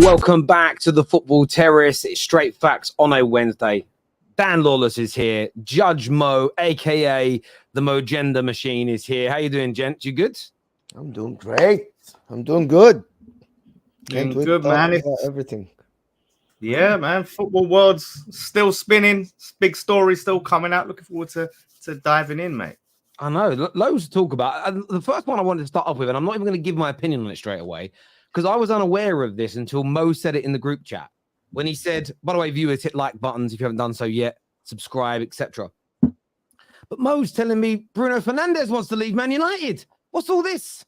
Welcome back to the Football Terrace. It's Straight Facts on a Wednesday. Dan Lawless is here. Judge Mo, a.k.a. the Mojenda Machine, is here. How you doing, gents? You good? I'm doing great. I'm doing good. Doing good, man. Everything. Yeah, man. Football world's still spinning. Big story still coming out. Looking forward to diving in, mate. I know. Loads to talk about. And the first one I wanted to start off with, and I'm not even going to give my opinion on it straight away, because I was unaware of this until Mo said it in the group chat. When he said, by the way, viewers, hit like buttons if you haven't done so yet, subscribe, etc. But Mo's telling me Bruno Fernandes wants to leave Man United. What's all this?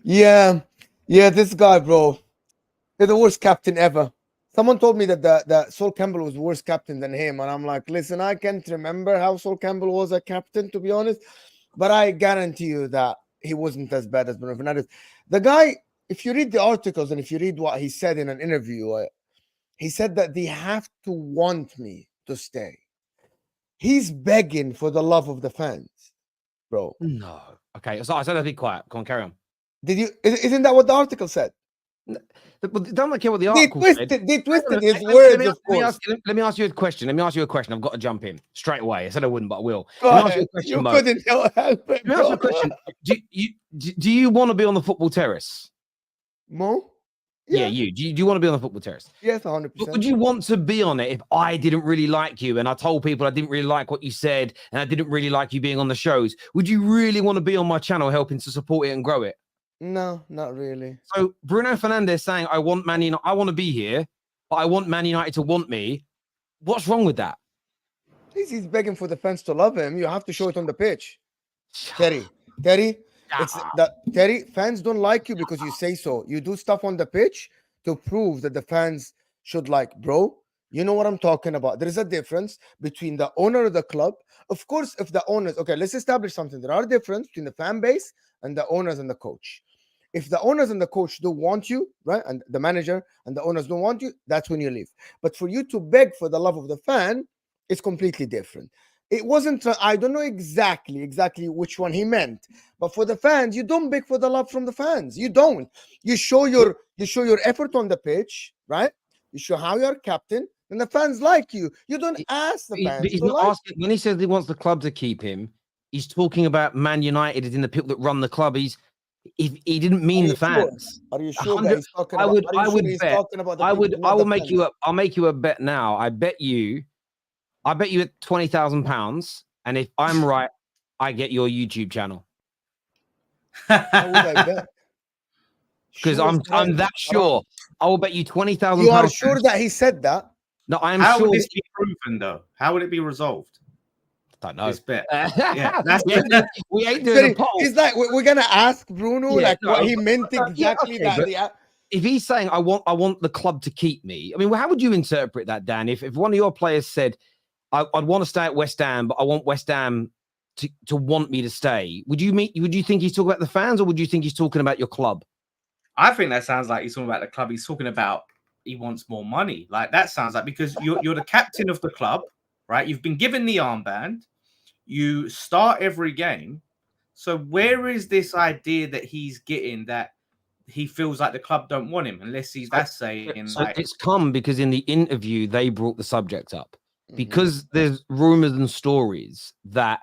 Yeah, this guy, bro. They're the worst captain ever. Someone told me that Sol Campbell was worse captain than him. And I'm like, listen, I can't remember how Sol Campbell was a captain, to be honest. But I guarantee you that he wasn't as bad as Bruno Fernandes. The guy, if you read the articles and if you read what he said in an interview, he said that they have to want me to stay. He's begging for the love of the fans, bro. No. Okay, so I said I'd be quiet. Come on, carry on. Did you? Isn't that what the article said? Don't care what the article said. They twisted his words, of course. Let me ask you a question. I've got to jump in straight away. I said I wouldn't, but I will. You couldn't help it. Let me ask you a question. Do you want to be on the Football Terrace? Mo? Yeah, you. Do you want to be on the Football Terrace? Yes, 100%. But would you want to be on it if I didn't really like you and I told people I didn't really like what you said and I didn't really like you being on the shows? Would you really want to be on my channel helping to support it and grow it? No, not really. So Bruno Fernandes saying, I want Man United, I want to be here, but I want Man United to want me. What's wrong with that? He's begging for the fans to love him. You have to show it on the pitch. Terry, it's that Terry, fans don't like you because you say so. You do stuff on the pitch to prove that the fans should like, bro. You know what I'm talking about. There is a difference between the owner of the club. Of course, if the owners, okay, let's establish something. There are differences between the fan base and the owners and the coach. If the owners and the coach don't want you, right, and the manager and the owners don't want you, that's when you leave. But for you to beg for the love of the fan, it's completely different. It wasn't, I don't know exactly which one he meant, but for the fans, you don't beg for the love from the fans. You don't. You show your effort on the pitch, right? You show how you're captain, and the fans like you. You don't ask the fans. But he's not asking, when he says he wants the club to keep him, he's talking about Man United as in the people that run the club. He didn't mean the fans. Are you sure that he's talking about? I'll make you a bet now. I bet you at £20,000, and if I'm right, I get your YouTube channel. How would I bet? Because I'm that sure. I will bet you £20,000. You are sure that he said that? No, I am sure. How would this be proven, though? How would it be resolved? I don't know. This bet. We ain't doing a poll. It's like we're gonna ask Bruno what he meant exactly. If he's saying I want the club to keep me, I mean, how would you interpret that, Dan? If one of your players said I'd want to stay at West Ham, but I want West Ham to want me to stay, would you think he's talking about the fans, or would you think he's talking about your club? I think that sounds like he's talking about the club. He's talking about he wants more money. Like that sounds like, because you're the captain of the club, right? You've been given the armband. You start every game. So where is this idea that he's getting that he feels like the club don't want him, unless that's saying so it's come because in the interview they brought the subject up, because there's rumors and stories that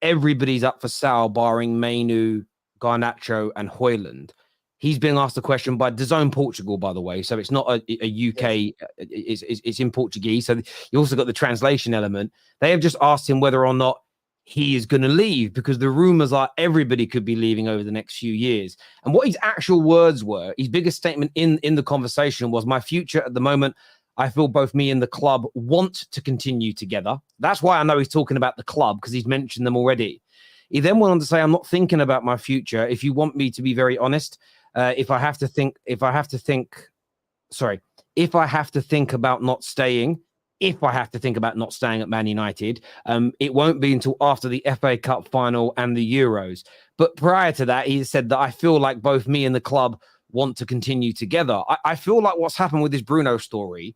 everybody's up for sale barring Mainu, Garnacho and Højlund. He's being asked a question by DAZN Portugal, by the way, so it's not a UK, it's in Portuguese, so you also got the translation element. They have just asked him whether or not he is going to leave, because the rumors are everybody could be leaving over the next few years. And what his actual words were, his biggest statement in the conversation was, my future at the moment, I feel both me and the club want to continue together. That's why I know he's talking about the club, because he's mentioned them already. He then went on to say, I'm not thinking about my future. If you want me to be very honest, if I have to think about not staying, at Man United, it won't be until after the FA Cup final and the Euros. But prior to that, he said that I feel like both me and the club want to continue together. I feel like what's happened with this Bruno story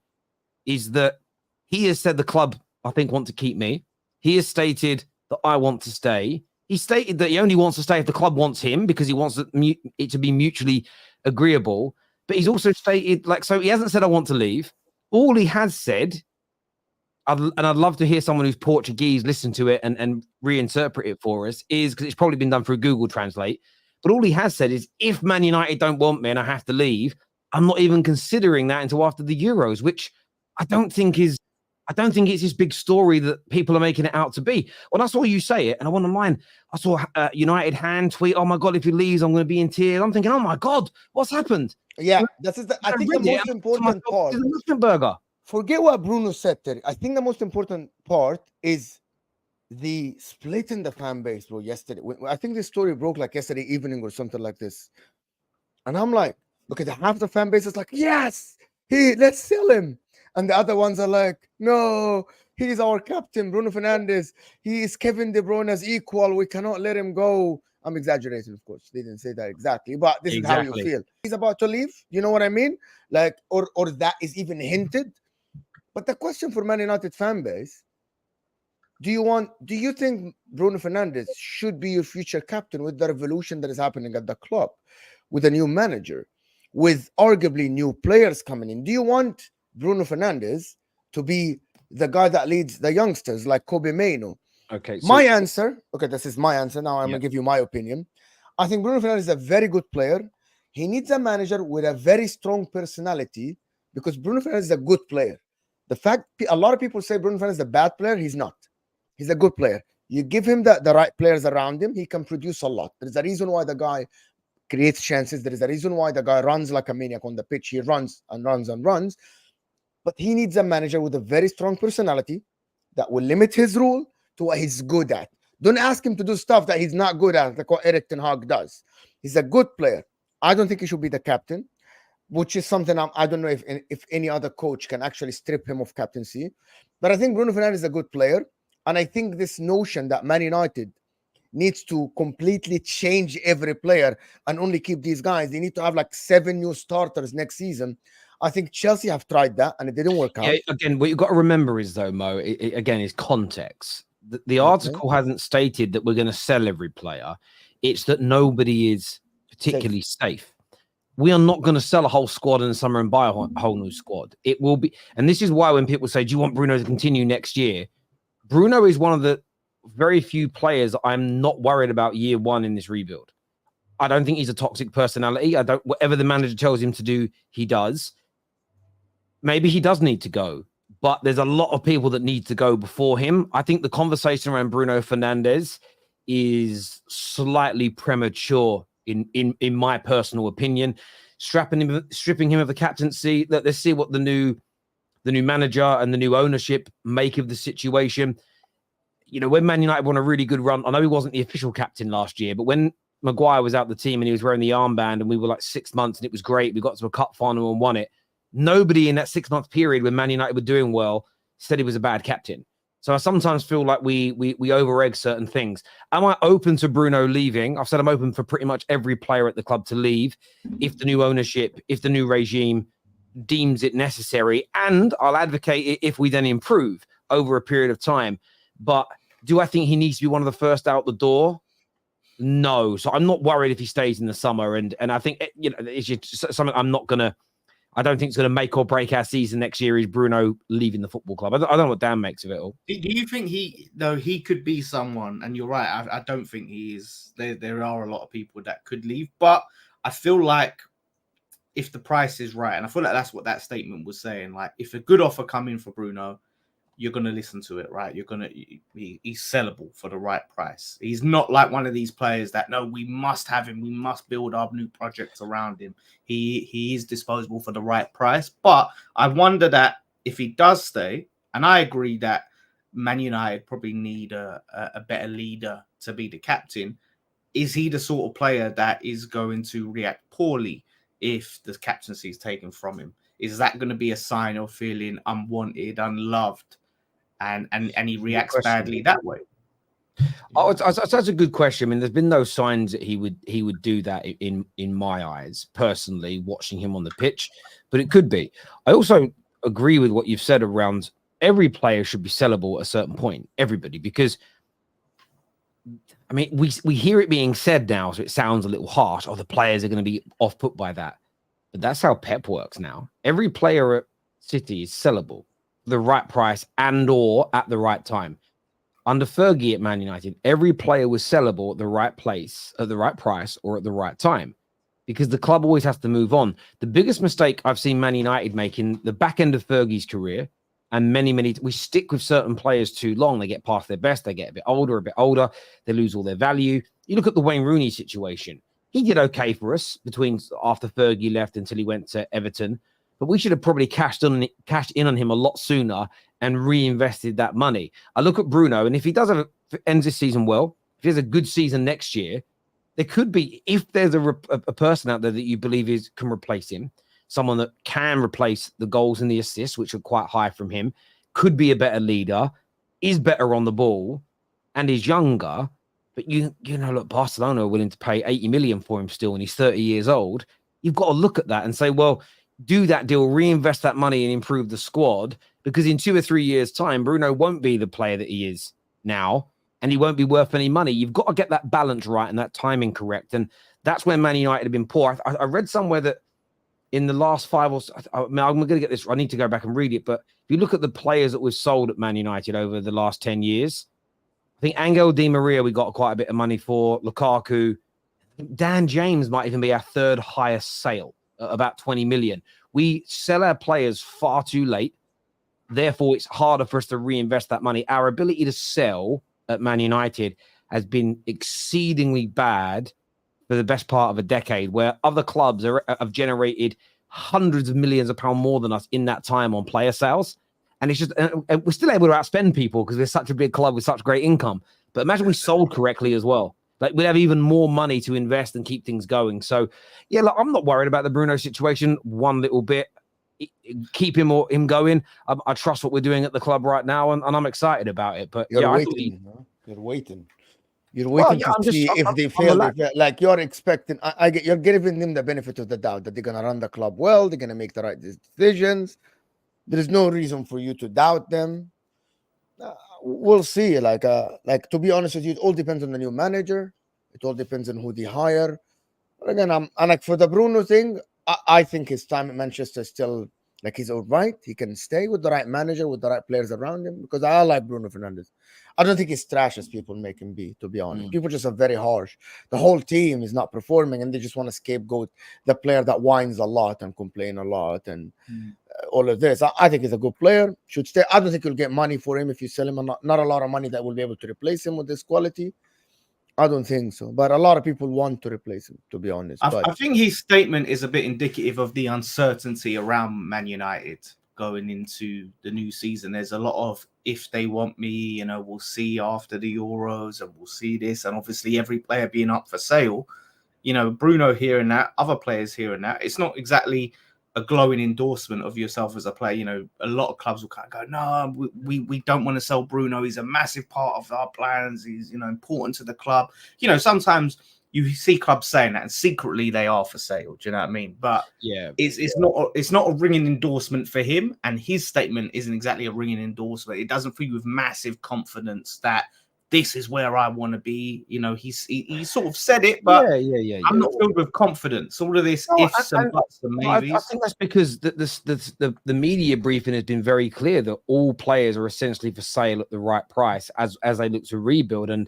is that he has said the club, I think, want to keep me. He has stated that I want to stay. He stated that he only wants to stay if the club wants him, because he wants it to be mutually agreeable. But he's also stated, like, so he hasn't said, I want to leave. All he has said, and I'd love to hear someone who's Portuguese listen to it and reinterpret it for us, is because it's probably been done through Google Translate. But all he has said is, if Man United don't want me and I have to leave, I'm not even considering that until after the Euros, which I don't think it's this big story that people are making it out to be. When I saw you say it, and I went online, I saw United hand tweet, "Oh my God, if he leaves, I'm going to be in tears." I'm thinking, "Oh my God, what's happened?" Yeah, I think the most important part. Burger. Forget what Bruno said, Terry. I think the most important part is the split in the fan base, bro. Yesterday, I think this story broke like yesterday evening or something like this, and I'm like, okay, half the fan base is like, yes, let's sell him. And the other ones are like, no, he's our captain, Bruno Fernandes. He is Kevin De Bruyne's equal. We cannot let him go. I'm exaggerating, of course. They didn't say that exactly, but this is how you feel. He's about to leave. You know what I mean? Like, or that is even hinted. But the question for Man United fan base, do you think Bruno Fernandes should be your future captain with the revolution that is happening at the club, with a new manager, with arguably new players coming in? Do you want Bruno Fernandes to be the guy that leads the youngsters like Kobe Mainoo? Okay. My answer, this is my answer. Now I'm going to give you my opinion. I think Bruno Fernandes is a very good player. He needs a manager with a very strong personality, because Bruno Fernandes is a good player. The fact a lot of people say Bruno Fernandes is a bad player, he's not. He's a good player. You give him the right players around him, he can produce a lot. There's a reason why the guy creates chances. There is a reason why the guy runs like a maniac on the pitch. He runs and runs and runs. But he needs a manager with a very strong personality that will limit his rule to what he's good at. Don't ask him to do stuff that he's not good at, like what Erik ten Hag does. He's a good player. I don't think he should be the captain, which is something I don't know if any other coach can actually strip him of captaincy. But I think Bruno Fernandes is a good player. And I think this notion that Man United needs to completely change every player and only keep these guys, they need to have like 7 new starters next season. I think Chelsea have tried that and it didn't work out. Yeah, again, what you've got to remember is, though, Mo, again, is context. The article hasn't stated that we're going to sell every player. It's that nobody is particularly safe. We are not going to sell a whole squad in the summer and buy a whole new squad. It will be, and this is why when people say, do you want Bruno to continue next year? Bruno is one of the very few players I'm not worried about year one in this rebuild. I don't think he's a toxic personality. Whatever the manager tells him to do, he does. Maybe he does need to go, but there's a lot of people that need to go before him. I think the conversation around Bruno Fernandes is slightly premature in my personal opinion. Stripping him of the captaincy. Let's see what the new manager and the new ownership make of the situation. You know, when Man United won a really good run, I know he wasn't the official captain last year, but when Maguire was out the team and he was wearing the armband and we were like 6 months and it was great, we got to a cup final and won it. Nobody in that 6-month period when Man United were doing well said he was a bad captain. So I sometimes feel like we over-egg certain things. Am I open to Bruno leaving? I've said I'm open for pretty much every player at the club to leave if the new ownership, if the new regime deems it necessary, and I'll advocate it if we then improve over a period of time. But do I think he needs to be one of the first out the door? No. So I'm not worried if he stays in the summer. And I think, you know, it's just something I don't think it's going to make or break our season next year is Bruno leaving the football club. I don't know what Dan makes of it all. Do you think he could be someone, and you're right, I don't think he is. There are a lot of people that could leave, but I feel like if the price is right, and I feel like that's what that statement was saying, like if a good offer come in for Bruno, you're going to listen to it, right? He's sellable for the right price. He's not like one of these players that, no, we must have him. We must build our new projects around him. He is disposable for the right price. But I wonder that if he does stay, and I agree that Man United probably need a better leader to be the captain, is he the sort of player that is going to react poorly if the captaincy is taken from him? Is that going to be a sign of feeling unwanted, unloved? And he reacts badly that way. Oh, that's a good question. I mean, there's been no signs that he would do that in my eyes, personally, watching him on the pitch, but it could be. I also agree with what you've said around every player should be sellable at a certain point, everybody, because I mean, we hear it being said now, so it sounds a little harsh. Oh, the players are going to be off put by that. But that's how Pep works now. Every player at City is sellable for the right price and or at the right time. Under Fergie at Man United, every player was sellable at the right place, at the right price, or at the right time, because the club always has to move on. The biggest mistake I've seen Man United make in the back end of Fergie's career, and we stick with certain players too long. They get past their best, they get a bit older, they lose all their value. You look at the Wayne Rooney situation. He did okay for us after Fergie left until he went to Everton, but we should have probably cashed in on him a lot sooner and reinvested that money. I look at Bruno, and if he ends this season well, if he has a good season next year, there could be, if there's a person out there that you believe can replace him, someone that can replace the goals and the assists, which are quite high from him, could be a better leader, is better on the ball, and is younger. But you know, look, Barcelona are willing to pay 80 million for him still, and he's 30 years old. You've got to look at that and say, well, do that deal, reinvest that money and improve the squad, because in 2 or 3 years' time, Bruno won't be the player that he is now, and he won't be worth any money. You've got to get that balance right and that timing correct. And that's where Man United have been poor. I read somewhere that in the last 5 or so, I'm going to get this, I need to go back and read it, but if you look at the players that were sold at Man United over the last 10 years, I think Angel Di Maria, we got quite a bit of money for. Lukaku. Dan James might even be our third highest sale, about 20 million. We sell our players far too late. Therefore, it's harder for us to reinvest that money. Our ability to sell at Man United has been exceedingly bad for the best part of a decade, where other clubs have generated hundreds of millions of pounds more than us in that time on player sales. And it's just, we're still able to outspend people because we're such a big club with such great income. But imagine we sold correctly as well. Like, we'd have even more money to invest and keep things going. So, yeah, look, I'm not worried about the Bruno situation one little bit. Keep him going. I trust what we're doing at the club right now, and I'm excited about it. But you're waiting. You're waiting to see if they fail. Like, you're expecting. You're giving them the benefit of the doubt that they're gonna run the club well. They're gonna make the right decisions. There is no reason for you to doubt them. We'll see. Like to be honest with you, it all depends on the new manager. It all depends on who they hire. But again, I'm like, for the Bruno thing, I think his time at Manchester is still, like, he's all right. He can stay with the right manager, with the right players around him, because I like Bruno Fernandes. I don't think he's trash as people make him be, to be honest. People just are very harsh. The whole team is not performing, and they just want to scapegoat the player that whines a lot and complain a lot and all of this. I think he's a good player. Should stay. I don't think you'll get money for him if you sell him. Not a lot of money that will be able to replace him with this quality. I don't think so. But a lot of people want to replace him, to be honest. I think his statement is a bit indicative of the uncertainty around Man United going into the new season. There's a lot of, if they want me, you know, we'll see after the Euros, and we'll see this. And obviously every player being up for sale, you know, Bruno here and that, other players here and that. It's not exactly a glowing endorsement of yourself as a player. You know, a lot of clubs will kind of go, no, we don't want to sell Bruno. He's a massive part of our plans. He's, you know, important to the club. You know, sometimes you see clubs saying that, and secretly they are for sale. Do you know what I mean? But yeah, it's not a ringing endorsement for him, and his statement isn't exactly a ringing endorsement. It doesn't fill you with massive confidence that this is where I want to be. You know, he sort of said it, but I'm not filled with confidence. All of this ifs and buts and maybes. I think that's because the media briefing has been very clear that all players are essentially for sale at the right price as they look to rebuild. And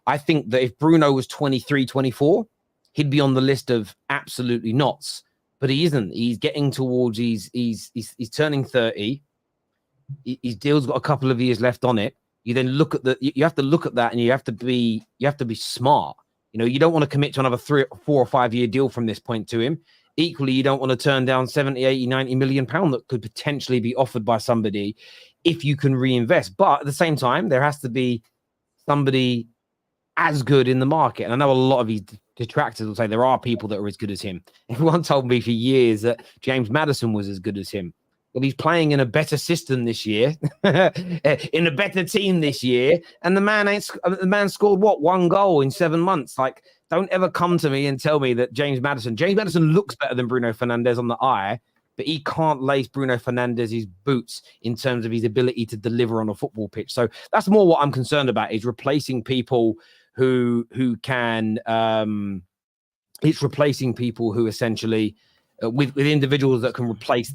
I think that if Bruno was 23, 24, he'd be on the list of absolutely nots. But he isn't. He's getting towards. He's turning 30. His deal's got a couple of years left on it. You then look at you have to look at that, and you have to be smart. You know, you don't want to commit to another 3, 4 or 5 year deal from this point to him. Equally, you don't want to turn down 70, 80, 90 million pound that could potentially be offered by somebody if you can reinvest. But at the same time, there has to be somebody as good in the market. And I know a lot of these detractors will say there are people that are as good as him. Everyone told me for years that James Maddison was as good as him. Well, he's playing in a better system this year, in a better team this year, and the man scored what, 1 goal in 7 months. Like, don't ever come to me and tell me that James Maddison looks better than Bruno Fernandes on the eye, but he can't lace Bruno Fernandez's boots in terms of his ability to deliver on a football pitch. So that's more what I'm concerned about, is replacing people who can. It's replacing people who essentially with individuals that can replace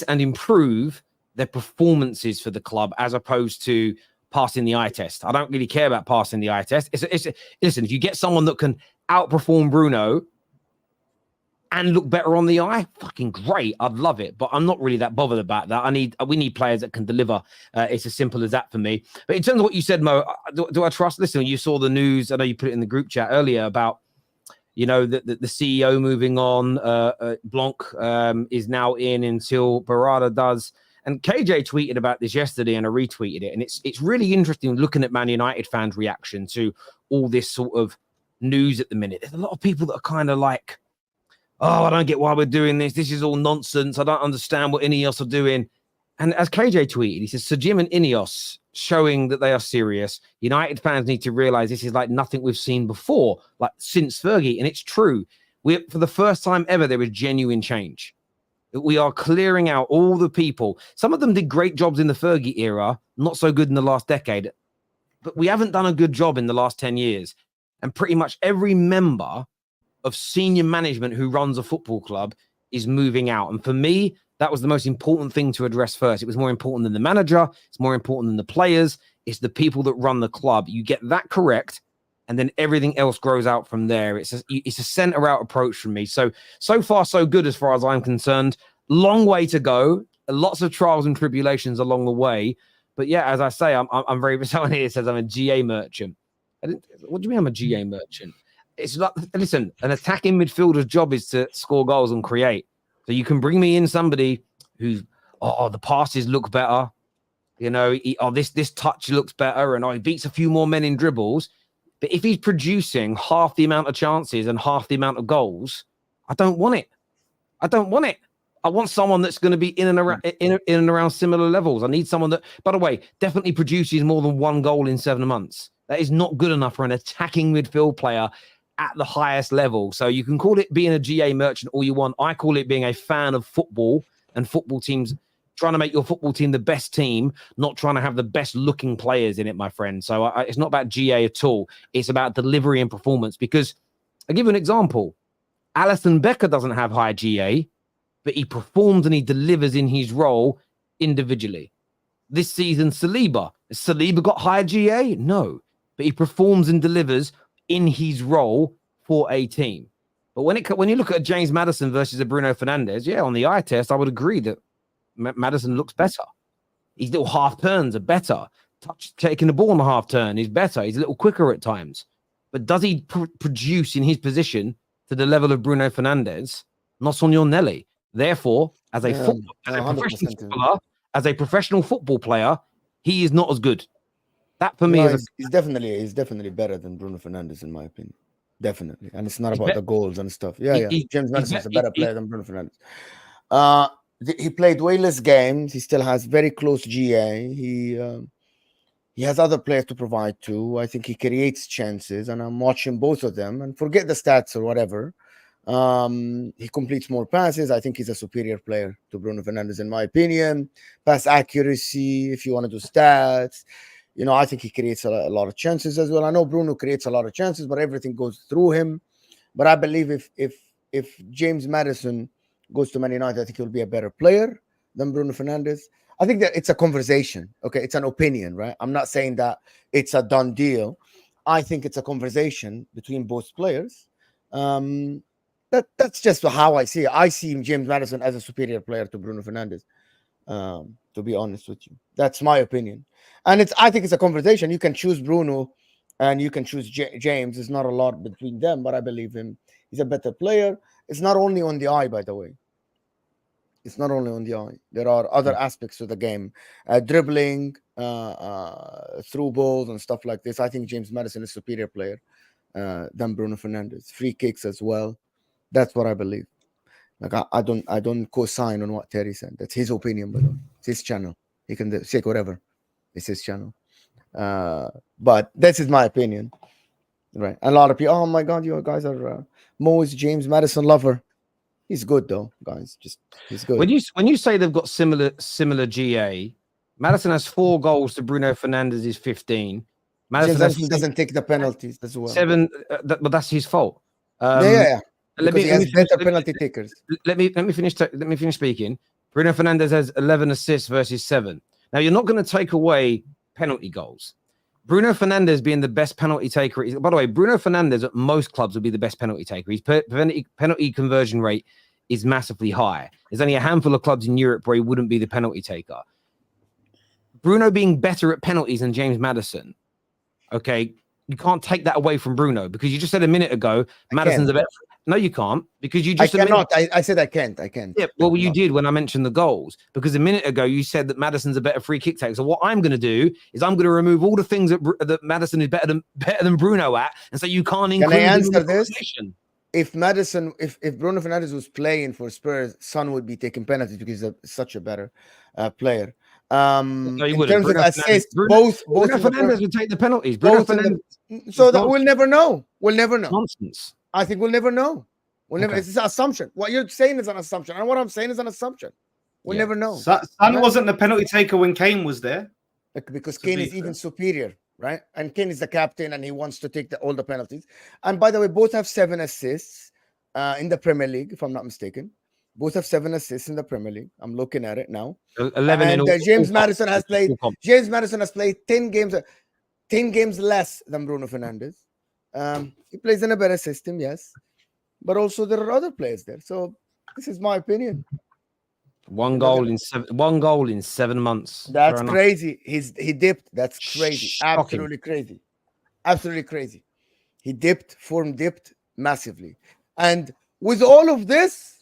and improve their performances for the club, as opposed to passing the eye test. I don't really care about passing the eye test. Listen, if you get someone that can outperform Bruno and look better on the eye, fucking great. I'd love it, but I'm not really that bothered about that. We need players that can deliver. It's as simple as that for me. But in terms of what you said, Mo, do I trust? Listen, you saw the news. I know you put it in the group chat earlier about, the CEO moving on. Blanc is now in until Barada does. And KJ tweeted about this yesterday, and I retweeted it. And it's really interesting looking at Man United fans' reaction to all this sort of news at the minute. There's a lot of people that are kind of like, oh, I don't get why we're doing this. This is all nonsense. I don't understand what Ineos are doing. And as KJ tweeted, he says, Sir Jim and Ineos showing that they are serious. United fans need to realize this is like nothing we've seen before, like since Fergie. And it's true. For the first time ever, there is genuine change. We are clearing out all the people. Some of them did great jobs in the Fergie era, not so good in the last decade. But we haven't done a good job in the last 10 years. And pretty much every member of senior management who runs a football club is moving out. And for me, that was the most important thing to address first. It was more important than the manager. It's more important than the players. It's the people that run the club. You get that correct, and then everything else grows out from there. It's a center-out approach from me. So far, so good as far as I'm concerned. Long way to go. Lots of trials and tribulations along the way. But yeah, as I say, I'm very... Someone here says I'm a GA merchant. What do you mean I'm a GA merchant? It's like, listen, an attacking midfielder's job is to score goals and create. So you can bring me in somebody who's, the passes look better. This touch looks better, and he beats a few more men in dribbles. But if he's producing half the amount of chances and half the amount of goals, I don't want it. I want someone that's going to be in and around similar levels. I need someone that, by the way, definitely produces more than one goal in 7 months. That is not good enough for an attacking midfield player at the highest level. So you can call it being a GA merchant all you want. I call it being a fan of football and football teams, trying to make your football team the best team, not trying to have the best looking players in it, my friend. So it's not about GA at all. It's about delivery and performance. Because I'll give you an example. Alisson Becker doesn't have high GA, but he performs and he delivers in his role individually. This season, Saliba. Has Saliba got high GA? No. But he performs and delivers in his role for a team. But when you look at James Maddison versus a Bruno Fernandes, yeah, on the eye test, I would agree that Maddison looks better. His little half turns are better. Taking the ball on the half turn is better. He's a little quicker at times. But does he produce in his position to the level of Bruno Fernandes? Not on your Nelly. Therefore, as a professional football player, he is not as good. That for me he's definitely better than Bruno Fernandes, in my opinion. Definitely. And it's not about the goals and stuff. James Maddison is a better player than Bruno Fernandes. He played way less games. He still has very close GA. He has other players to provide to. I think he creates chances, and I'm watching both of them. And forget the stats or whatever. He completes more passes. I think he's a superior player to Bruno Fernandes, in my opinion. Pass accuracy, if you want to do stats. I think he creates a lot of chances as well. I know Bruno creates a lot of chances, but everything goes through him. But I believe if James Maddison goes to Man United, I think he'll be a better player than Bruno Fernandes. I think that it's a conversation. Okay, it's an opinion, right? I'm not saying that it's a done deal. I think it's a conversation between both players. That's just how I see it. I see James Maddison as a superior player to Bruno Fernandes. To be honest with you, that's my opinion. And I think it's a conversation. You can choose Bruno and you can choose James. There's not a lot between them, but I believe he's a better player. It's not only on the eye, by the way. It's not only on the eye. There are other aspects to the game. Dribbling, through balls and stuff like this. I think James Maddison is a superior player than Bruno Fernandes. Free kicks as well. That's what I believe. Like I don't co-sign on what Terry said. That's his opinion, but it's his channel. He can say whatever. It's his channel. But this is my opinion, right? A lot of people, oh my God, you guys are Mo is James Maddison lover. He's good though, guys. He's good. When you say they've got similar GA, Maddison has 4 goals to Bruno Fernandes' 15. Maddison doesn't take the penalties as well. 7, but that's his fault. Yeah. because he has better penalty takers. Let me finish speaking. Bruno Fernandes has 11 assists versus 7. Now you're not going to take away penalty goals. Bruno Fernandes being the best penalty taker. By the way, Bruno Fernandes at most clubs would be the best penalty taker. His penalty conversion rate is massively high. There's only a handful of clubs in Europe where he wouldn't be the penalty taker. Bruno being better at penalties than James Maddison. Okay, you can't take that away from Bruno because you just said a minute ago Maddison's a better. No, you can't because you just. I cannot. I said I can't. I can't. Yeah, well, you did when I mentioned the goals because a minute ago you said that Maddison's a better free kick taker. So what I'm going to do is I'm going to remove all the things that Maddison is better than Bruno at, and so you can't include. Can I answer this? If Maddison, if Bruno Fernandes was playing for Spurs, Son would be taking penalties because he's such a better player. No, in terms Bruno of assists, Bruno Fernandes would take the penalties. So that we'll never know. We'll never know. Nonsense. I think we'll never know. We'll never. It's an assumption. What you're saying is an assumption, and what I'm saying is an assumption. We'll never know. Son wasn't the penalty taker when Kane was there, because Kane is even superior, right? And Kane is the captain, and he wants to take all the penalties. And by the way, both have 7 assists in the Premier League, if I'm not mistaken. Both have 7 assists in the Premier League. I'm looking at it now. 11 and James Maddison has played. James Maddison has played 10 games less than Bruno Fernandes. He plays in a better system, yes, but also there are other players there. So this is my opinion. One goal in 7 months. That's crazy. He dipped. That's crazy. Shocking. Absolutely crazy. Absolutely crazy. He form dipped massively. And with all of this,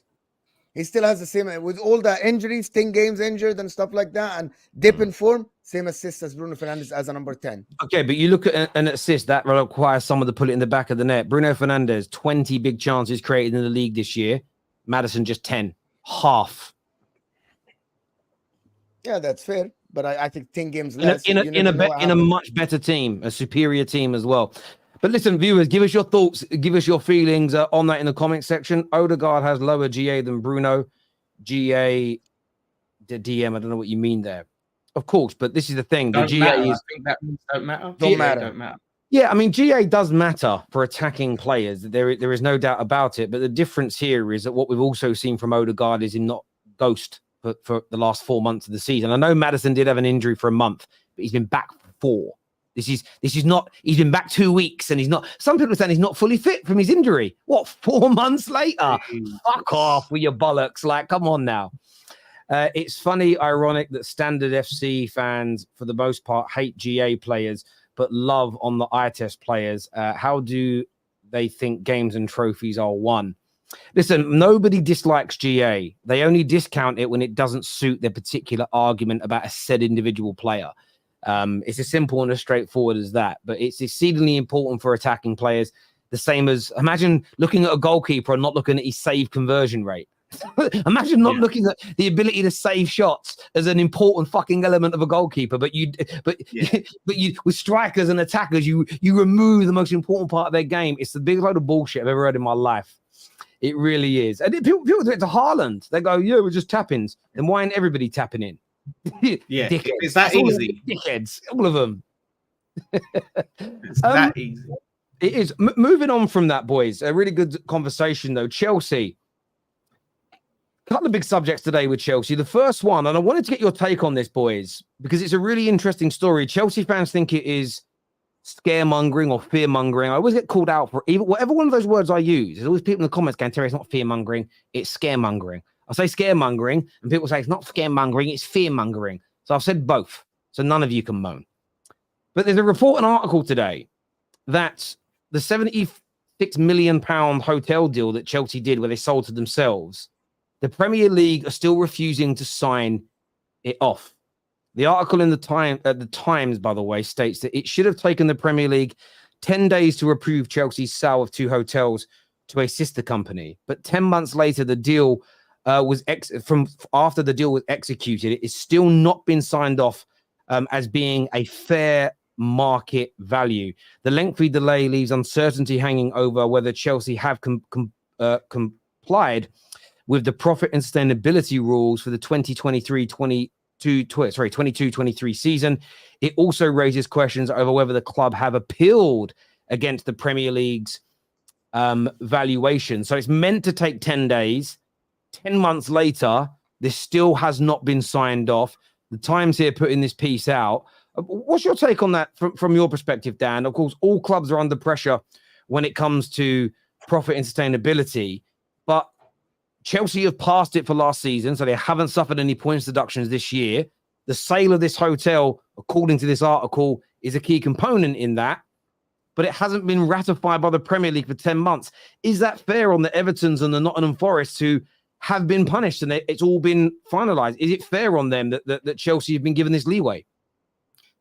he still has the same, with all the injuries, 10 games injured and stuff like that, and dip in form, same assist as Bruno Fernandes as a number 10. Okay, but you look at an assist, that requires someone to put it in the back of the net. Bruno Fernandes, 20 big chances created in the league this year. Maddison, just 10. Half. Yeah, that's fair. But I think 10 games less. In a much better team, a superior team as well. But listen, viewers, give us your thoughts, give us your feelings on that in the comment section. Odegaard has lower GA than Bruno. GA, the DM, I don't know what you mean there. Of course, but this is the thing. The GA is... I think that means don't matter. Don't matter. Yeah, I mean, GA does matter for attacking players. There is no doubt about it. But the difference here is that what we've also seen from Odegaard is him not ghost for the last 4 months of the season. I know Maddison did have an injury for a month, but he's been back for 4. This is not, he's been back 2 weeks and he's not, some people are saying he's not fully fit from his injury. What, 4 months later? Fuck off with your bollocks. Like, come on now. It's funny, ironic that Standard FC fans, for the most part, hate GA players, but love on the eye test players. How do they think games and trophies are won? Listen, nobody dislikes GA. They only discount it when it doesn't suit their particular argument about a said individual player. It's as simple and as straightforward as that, but it's exceedingly important for attacking players. The same as, imagine looking at a goalkeeper and not looking at his save conversion rate. Imagine not looking at the ability to save shots as an important fucking element of a goalkeeper, but you with strikers and attackers, you remove the most important part of their game. It's the biggest load of bullshit I've ever heard in my life. It really is. And people do it to Haaland. They go, yeah, we're just tap-ins. Then why ain't everybody tapping in? Yeah, dickheads. It's that easy. Dickheads, all of them. It's that easy. It is. Moving on from that, boys. A really good conversation, though. Chelsea. A couple of big subjects today with Chelsea. The first one, and I wanted to get your take on this, boys, because it's a really interesting story. Chelsea fans think it is scaremongering or fear-mongering. I always get called out for whatever one of those words I use. There's always people in the comments going, Terry, it's not fear-mongering, it's scaremongering. I say scaremongering, and people say it's not scaremongering, it's fear-mongering. So I've said both, so none of you can moan. But there's a report, an article today, that the £76 million hotel deal that Chelsea did where they sold to themselves, the Premier League are still refusing to sign it off. The article in the Times, by the way, states that it should have taken the Premier League 10 days to approve Chelsea's sale of 2 hotels to a sister company. But 10 months later, the deal after the deal was executed, it is still not been signed off as being a fair market value. The lengthy delay leaves uncertainty hanging over whether Chelsea have complied with the profit and sustainability rules for the 22-23 season. It also raises questions over whether the club have appealed against the Premier League's valuation. So it's meant to take 10 days. 10 months later, this still has not been signed off. The Times here putting this piece out. What's your take on that from your perspective, Dan? Of course, all clubs are under pressure when it comes to profit and sustainability, but Chelsea have passed it for last season, so they haven't suffered any points deductions this year. The sale of this hotel, according to this article, is a key component in that, but it hasn't been ratified by the Premier League for 10 months. Is that fair on the Evertons and the Nottingham Forests who have been punished and it's all been finalised? Is it fair on them that Chelsea have been given this leeway?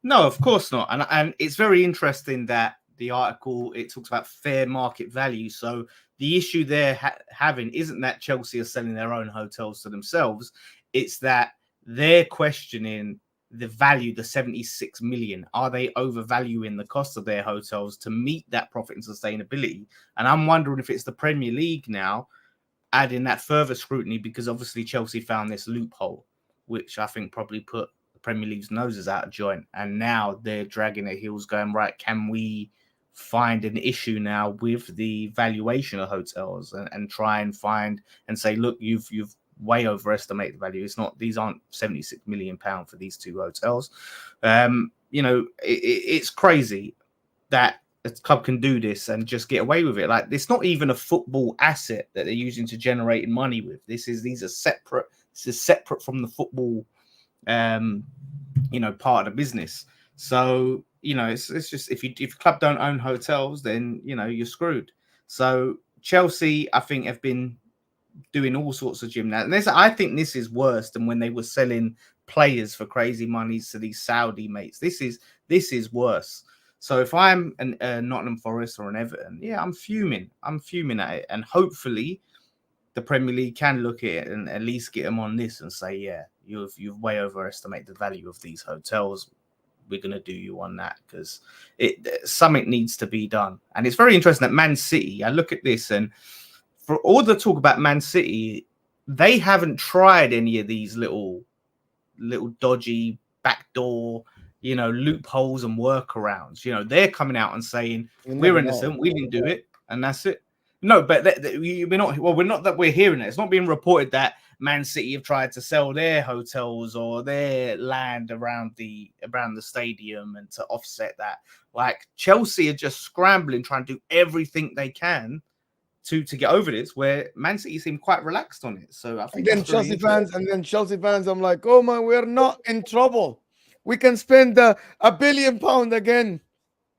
No, of course not. And it's very interesting that the article, it talks about fair market value. So the issue they're having isn't that Chelsea are selling their own hotels to themselves. It's that they're questioning the value, the 76 million. Are they overvaluing the cost of their hotels to meet that profit and sustainability? And I'm wondering if it's the Premier League now adding that further scrutiny, because obviously Chelsea found this loophole, which I think probably put the Premier League's noses out of joint. And now they're dragging their heels going, right, can we find an issue now with the valuation of hotels and try and find and say, look, you've way overestimated the value. It's not, these aren't 76 million pounds for these two hotels. It's crazy that a club can do this and just get away with it. Like, it's not even a football asset that they're using to generate money with. These are separate. This is separate from the football, part of the business. So, it's just, if the club don't own hotels, then, you're screwed. So Chelsea, I think, have been doing all sorts of gymnastics. I think this is worse than when they were selling players for crazy monies to these Saudi mates. This is worse. So if I'm a Nottingham Forest or an Everton, I'm fuming. I'm fuming at it. And hopefully the Premier League can look at it and at least get them on this and say, you've way overestimated the value of these hotels. We're going to do you on that, because something needs to be done. And it's very interesting that Man City, I look at this, and for all the talk about Man City, they haven't tried any of these little dodgy backdoor, loopholes and workarounds. They're coming out and saying, we're innocent, we didn't do it, and that's it. No, but we're not. Well, we're not that we're hearing it. It's not being reported that Man City have tried to sell their hotels or their land around the stadium and to offset that. Like, Chelsea are just scrambling, trying to do everything they can to get over this, where Man City seem quite relaxed on it. So I think Chelsea fans, I'm like, oh man, we're not in trouble. We can spend £1 billion again.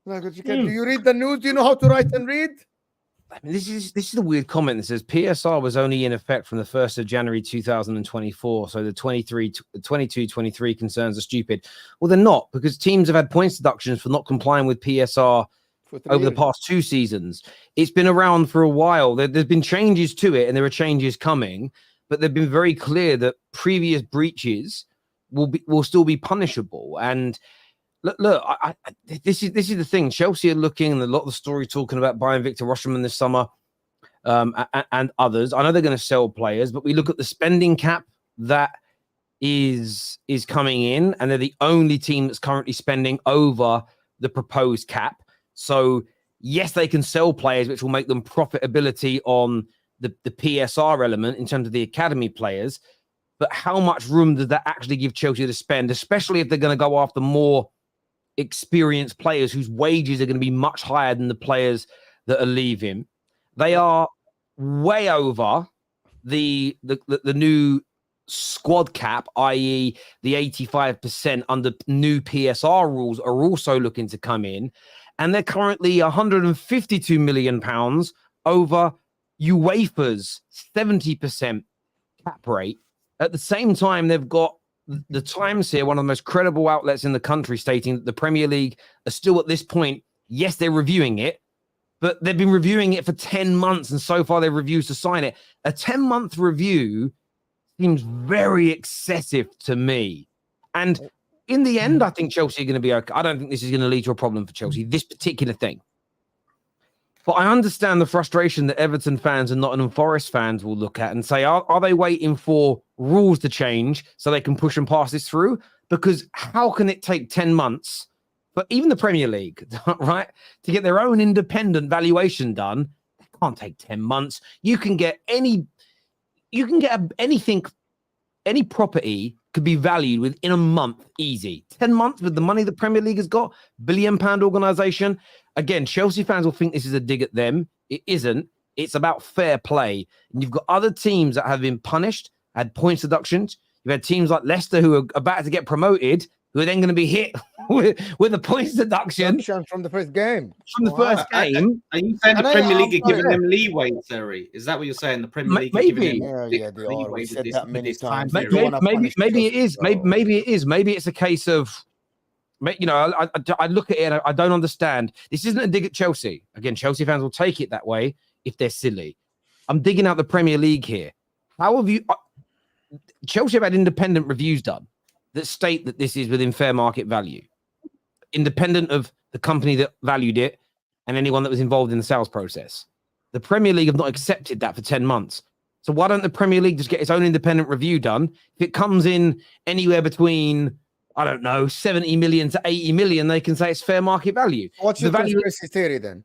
Like, do you read the news? Do you know how to write and read? I mean, this is a weird comment that says PSR was only in effect from the 1st of January 2024. So the 22-23 concerns are stupid. Well, they're not, because teams have had points deductions for not complying with PSR over the past 2 seasons. It's been around for a while. There's been changes to it, and there are changes coming, but they've been very clear that previous breaches will still be punishable. And look, this is the thing. Chelsea are looking, and a lot of the story talking about buying Victor Osimhen this summer, and others. I know they're going to sell players, but we look at the spending cap that is coming in, and they're the only team that's currently spending over the proposed cap. So yes, they can sell players, which will make them profitability on the PSR element in terms of the academy players. But how much room does that actually give Chelsea to spend, especially if they're going to go after more experienced players whose wages are going to be much higher than the players that are leaving? They are way over the new squad cap, i.e. the 85% under new PSR rules are also looking to come in. And they're currently £152 million over UEFA's 70% cap rate. At the same time, they've got the Times here, one of the most credible outlets in the country, stating that the Premier League are still at this point, yes, they're reviewing it, but they've been reviewing it for 10 months, and so far they've refused to sign it. A 10-month review seems very excessive to me. And in the end, I think Chelsea are going to be okay. I don't think this is going to lead to a problem for Chelsea, this particular thing. But I understand the frustration that Everton fans and Nottingham Forest fans will look at and say, are they waiting for rules to change so they can push and pass this through? Because how can it take 10 months for even the Premier League, right, to get their own independent valuation done? That can't take 10 months. You can get anything, any property could be valued within a month, easy. 10 months with the money the Premier League has got, £1 billion organization. Again, Chelsea fans will think this is a dig at them. It isn't. It's about fair play. And you've got other teams that have been punished, had points deductions. You've had teams like Leicester who are about to get promoted, who are then going to be hit with a points deduction from the first game. From the first game. Are you saying the Premier League are giving them leeway, Terry? Is that what you're saying? The Premier League are giving them leeway. We said that many times. Maybe it is. Maybe it is. Maybe it's a case of, you know, I look at it and I don't understand. This isn't a dig at Chelsea. Again, Chelsea fans will take it that way if they're silly. I'm digging out the Premier League here. How have you... Chelsea have had independent reviews done that state that this is within fair market value, independent of the company that valued it and anyone that was involved in the sales process. The Premier League have not accepted that for 10 months. So why don't the Premier League just get its own independent review done? If it comes in anywhere between, I don't know, 70 million to 80 million, they can say it's fair market value. What's your conspiracy theory then?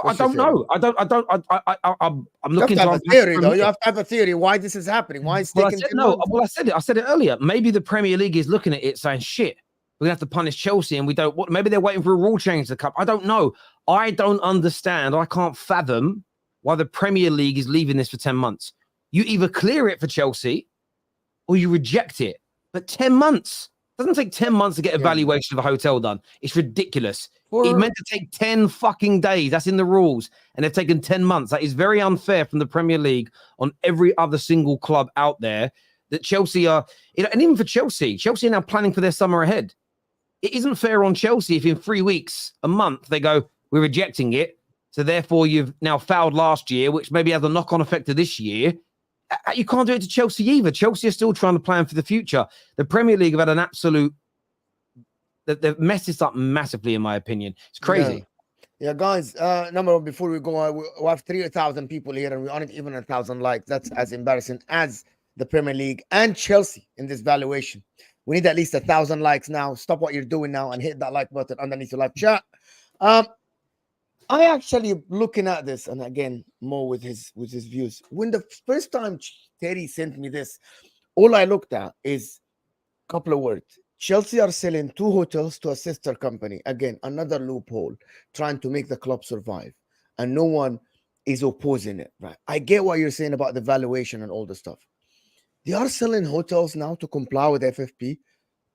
I don't know. I'm looking to have a theory, though. You have to have a theory why this is happening. Why it's taking I said it earlier. Maybe the Premier League is looking at it saying, shit, we're gonna have to punish Chelsea and we don't want, maybe they're waiting for a rule change to come. I don't know. I don't understand. I can't fathom why the Premier League is leaving this for 10 months. You either clear it for Chelsea or you reject it. But 10 months. It doesn't take 10 months to get a valuation of a hotel done. It's ridiculous. It's meant to take 10 fucking days. That's in the rules. And they've taken 10 months. That is very unfair from the Premier League on every other single club out there that Chelsea are, you know, and even for Chelsea are now planning for their summer ahead. It isn't fair on Chelsea if in 3 weeks, a month, they go, we're rejecting it. So therefore you've now fouled last year, which maybe has a knock-on effect to this year. You can't do it to Chelsea either. Chelsea are still trying to plan for the future. The Premier League have had an absolute... They've messed this up massively, in my opinion. It's crazy. Yeah, guys, number one, before we go, we have 3,000 people here and we aren't even 1,000 likes. That's as embarrassing as the Premier League and Chelsea in this valuation. We need at least 1,000 likes now. Stop what you're doing now and hit that like button underneath the live chat. I actually looking at this, and again, more with his views. When the first time Terry sent me this, all I looked at is a couple of words. Chelsea are selling 2 hotels to a sister company. Again, another loophole, trying to make the club survive. And no one is opposing it, right? I get what you're saying about the valuation and all the stuff. They are selling hotels now to comply with FFP,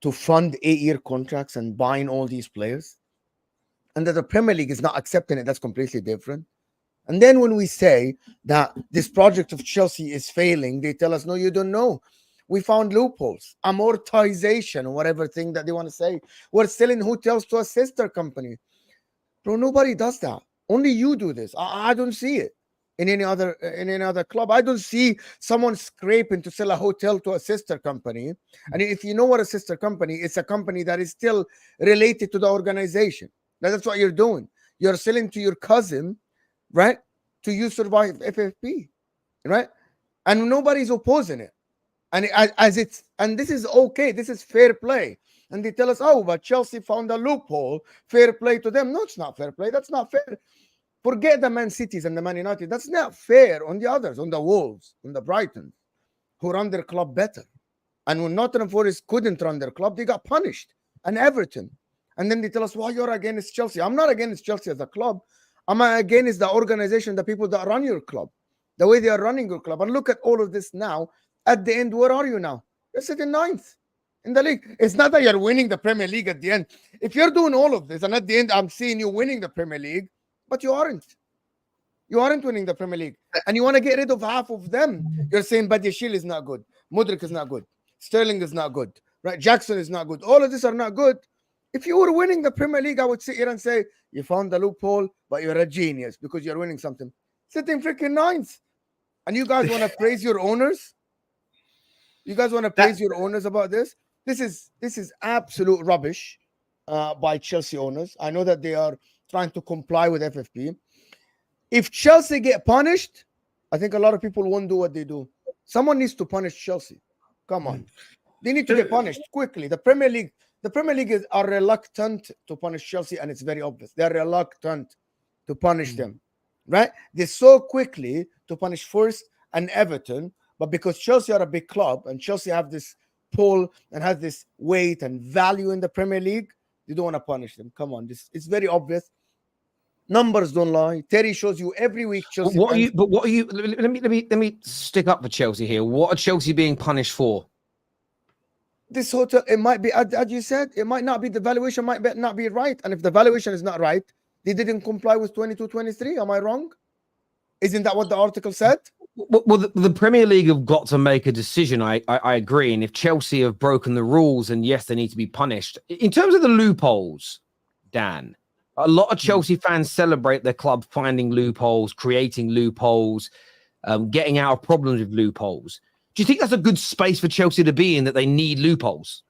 to fund 8-year contracts and buying all these players. And that the Premier League is not accepting it, that's completely different. And then when we say that this project of Chelsea is failing, they tell us, no, you don't know. We found loopholes, amortization, whatever thing that they want to say. We're selling hotels to a sister company. Bro, nobody does that. Only you do this. I don't see it in any other club. I don't see someone scraping to sell a hotel to a sister company. And if you know what a sister company, it's a company that is still related to the organization. That's what you're doing. You're selling to your cousin, right? To you survive FFP, right? And nobody's opposing it. And and this is okay. This is fair play. And they tell us, oh, but Chelsea found a loophole. Fair play to them. No, it's not fair play. That's not fair. Forget the Man Cities and the Man United. That's not fair on the others, on the Wolves, on the Brighton, who run their club better. And when Nottingham Forest couldn't run their club, they got punished. And Everton. And then they tell us, why you're against Chelsea. I'm not against Chelsea as a club. I'm against the organization, the people that run your club, the way they are running your club. And look at all of this now. At the end, where are you now? You're sitting 9th in the league. It's not that you're winning the Premier League at the end. If you're doing all of this, and at the end, I'm seeing you winning the Premier League, but you aren't. You aren't winning the Premier League. And you want to get rid of half of them. You're saying Badiashile is not good. Mudryk is not good. Sterling is not good. Right? Jackson is not good. All of these are not good. If you were winning the Premier League, I would sit here and say, you found the loophole, but you're a genius because you're winning something. Sitting freaking 9th. And you guys want to praise your owners? You guys want to praise your owners about this? This is absolute rubbish by Chelsea owners. I know that they are trying to comply with FFP. If Chelsea get punished, I think a lot of people won't do what they do. Someone needs to punish Chelsea. Come on. They need to get punished quickly. The Premier League are reluctant to punish Chelsea, and it's very obvious. They're reluctant to punish them. right? They so quickly to punish Forest and Everton, but because Chelsea are a big club and Chelsea have this pull and has this weight and value in the Premier League, they don't want to punish them. Come on, it's very obvious. Numbers don't lie. Terry shows you every week. Chelsea. What are you? But what are you? Let me stick up for Chelsea here. What are Chelsea being punished for? This hotel, it might be, as you said, it might not be, the valuation might not be right. And if the valuation is not right, they didn't comply with 22-23. Am I wrong? Isn't that what the article said? Well, the Premier League have got to make a decision. I agree. And if Chelsea have broken the rules, and yes, they need to be punished. In terms of the loopholes, Dan, a lot of Chelsea fans celebrate their club finding loopholes, creating loopholes, getting out of problems with loopholes. Do you think that's a good space for Chelsea to be in, that they need loopholes?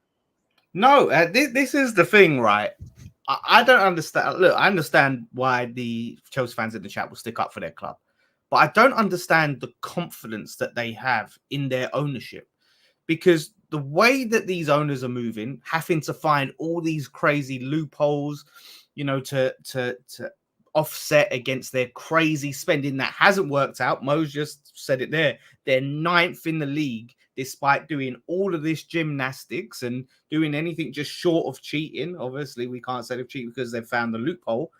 No, this is the thing, right? I don't understand. Look, I understand why the Chelsea fans in the chat will stick up for their club, but I don't understand the confidence that they have in their ownership, because the way that these owners are moving, having to find all these crazy loopholes, you know, to offset against their crazy spending that hasn't worked out. Mo's just said it there. They're 9th in the league, despite doing all of this gymnastics and doing anything just short of cheating. Obviously, we can't say they've cheated because they've found the loophole.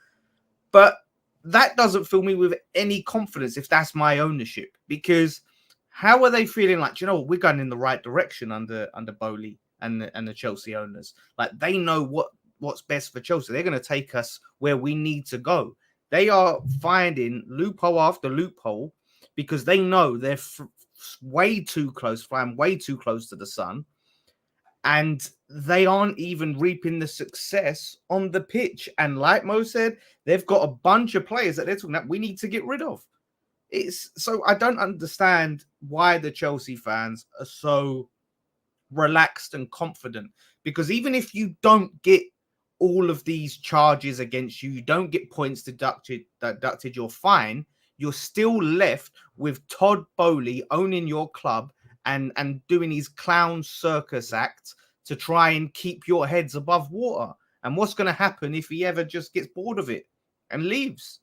But that doesn't fill me with any confidence if that's my ownership. Because how are they feeling like, you know, we're going in the right direction under Bowley and the Chelsea owners? Like, they know what's best for Chelsea. They're going to take us where we need to go. They are finding loophole after loophole because they know they're way too close, flying way too close to the sun, and they aren't even reaping the success on the pitch. And like Mo said, they've got a bunch of players that they're talking about we need to get rid of. So I don't understand why the Chelsea fans are so relaxed and confident, because even if you don't get all of these charges against you, you don't get points deducted, you're fine. You're still left with Todd Bowley owning your club and doing his clown circus act to try and keep your heads above water. And what's going to happen if he ever just gets bored of it and leaves?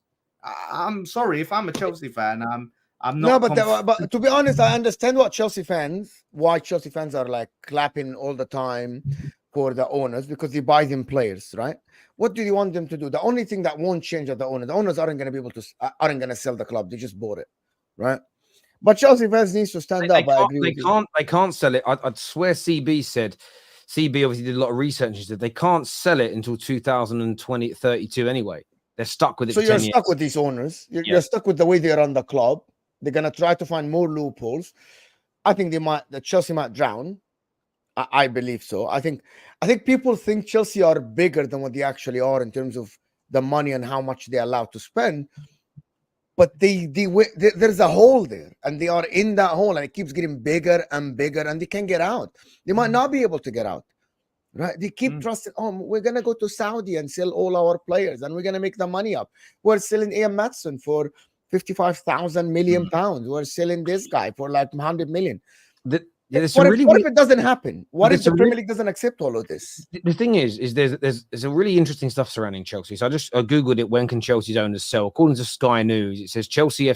I'm sorry, if I'm a Chelsea fan, I'm not. No, but to be honest, I understand why Chelsea fans are like clapping all the time for the owners, because they buy them players, right? What do you want them to do? The only thing that won't change are the owners aren't going to be able to, aren't going to sell the club. They just bought it, right? But Chelsea fans needs to stand up. I agree with you. They can't sell it. I'd swear CB obviously did a lot of research and said they can't sell it until 2032 anyway. They're stuck with it. So you're stuck with these owners. You're stuck with the way they run the club. They're going to try to find more loopholes. I think the Chelsea might drown. I believe so. I think people think Chelsea are bigger than what they actually are in terms of the money and how much they're allowed to spend. But there's a hole there, and they are in that hole, and it keeps getting bigger and bigger, and they can't get out. They might not be able to get out, right? They keep trusting. Oh, we're gonna go to Saudi and sell all our players, and we're gonna make the money up. We're selling Ian Maddison for 55,000 million pounds. We're selling this guy for like 100 million. What if it doesn't happen? What if the Premier League doesn't accept all of this? The thing is there's a really interesting stuff surrounding Chelsea. So I googled it. When can Chelsea's owners sell? According to Sky News, it says Chelsea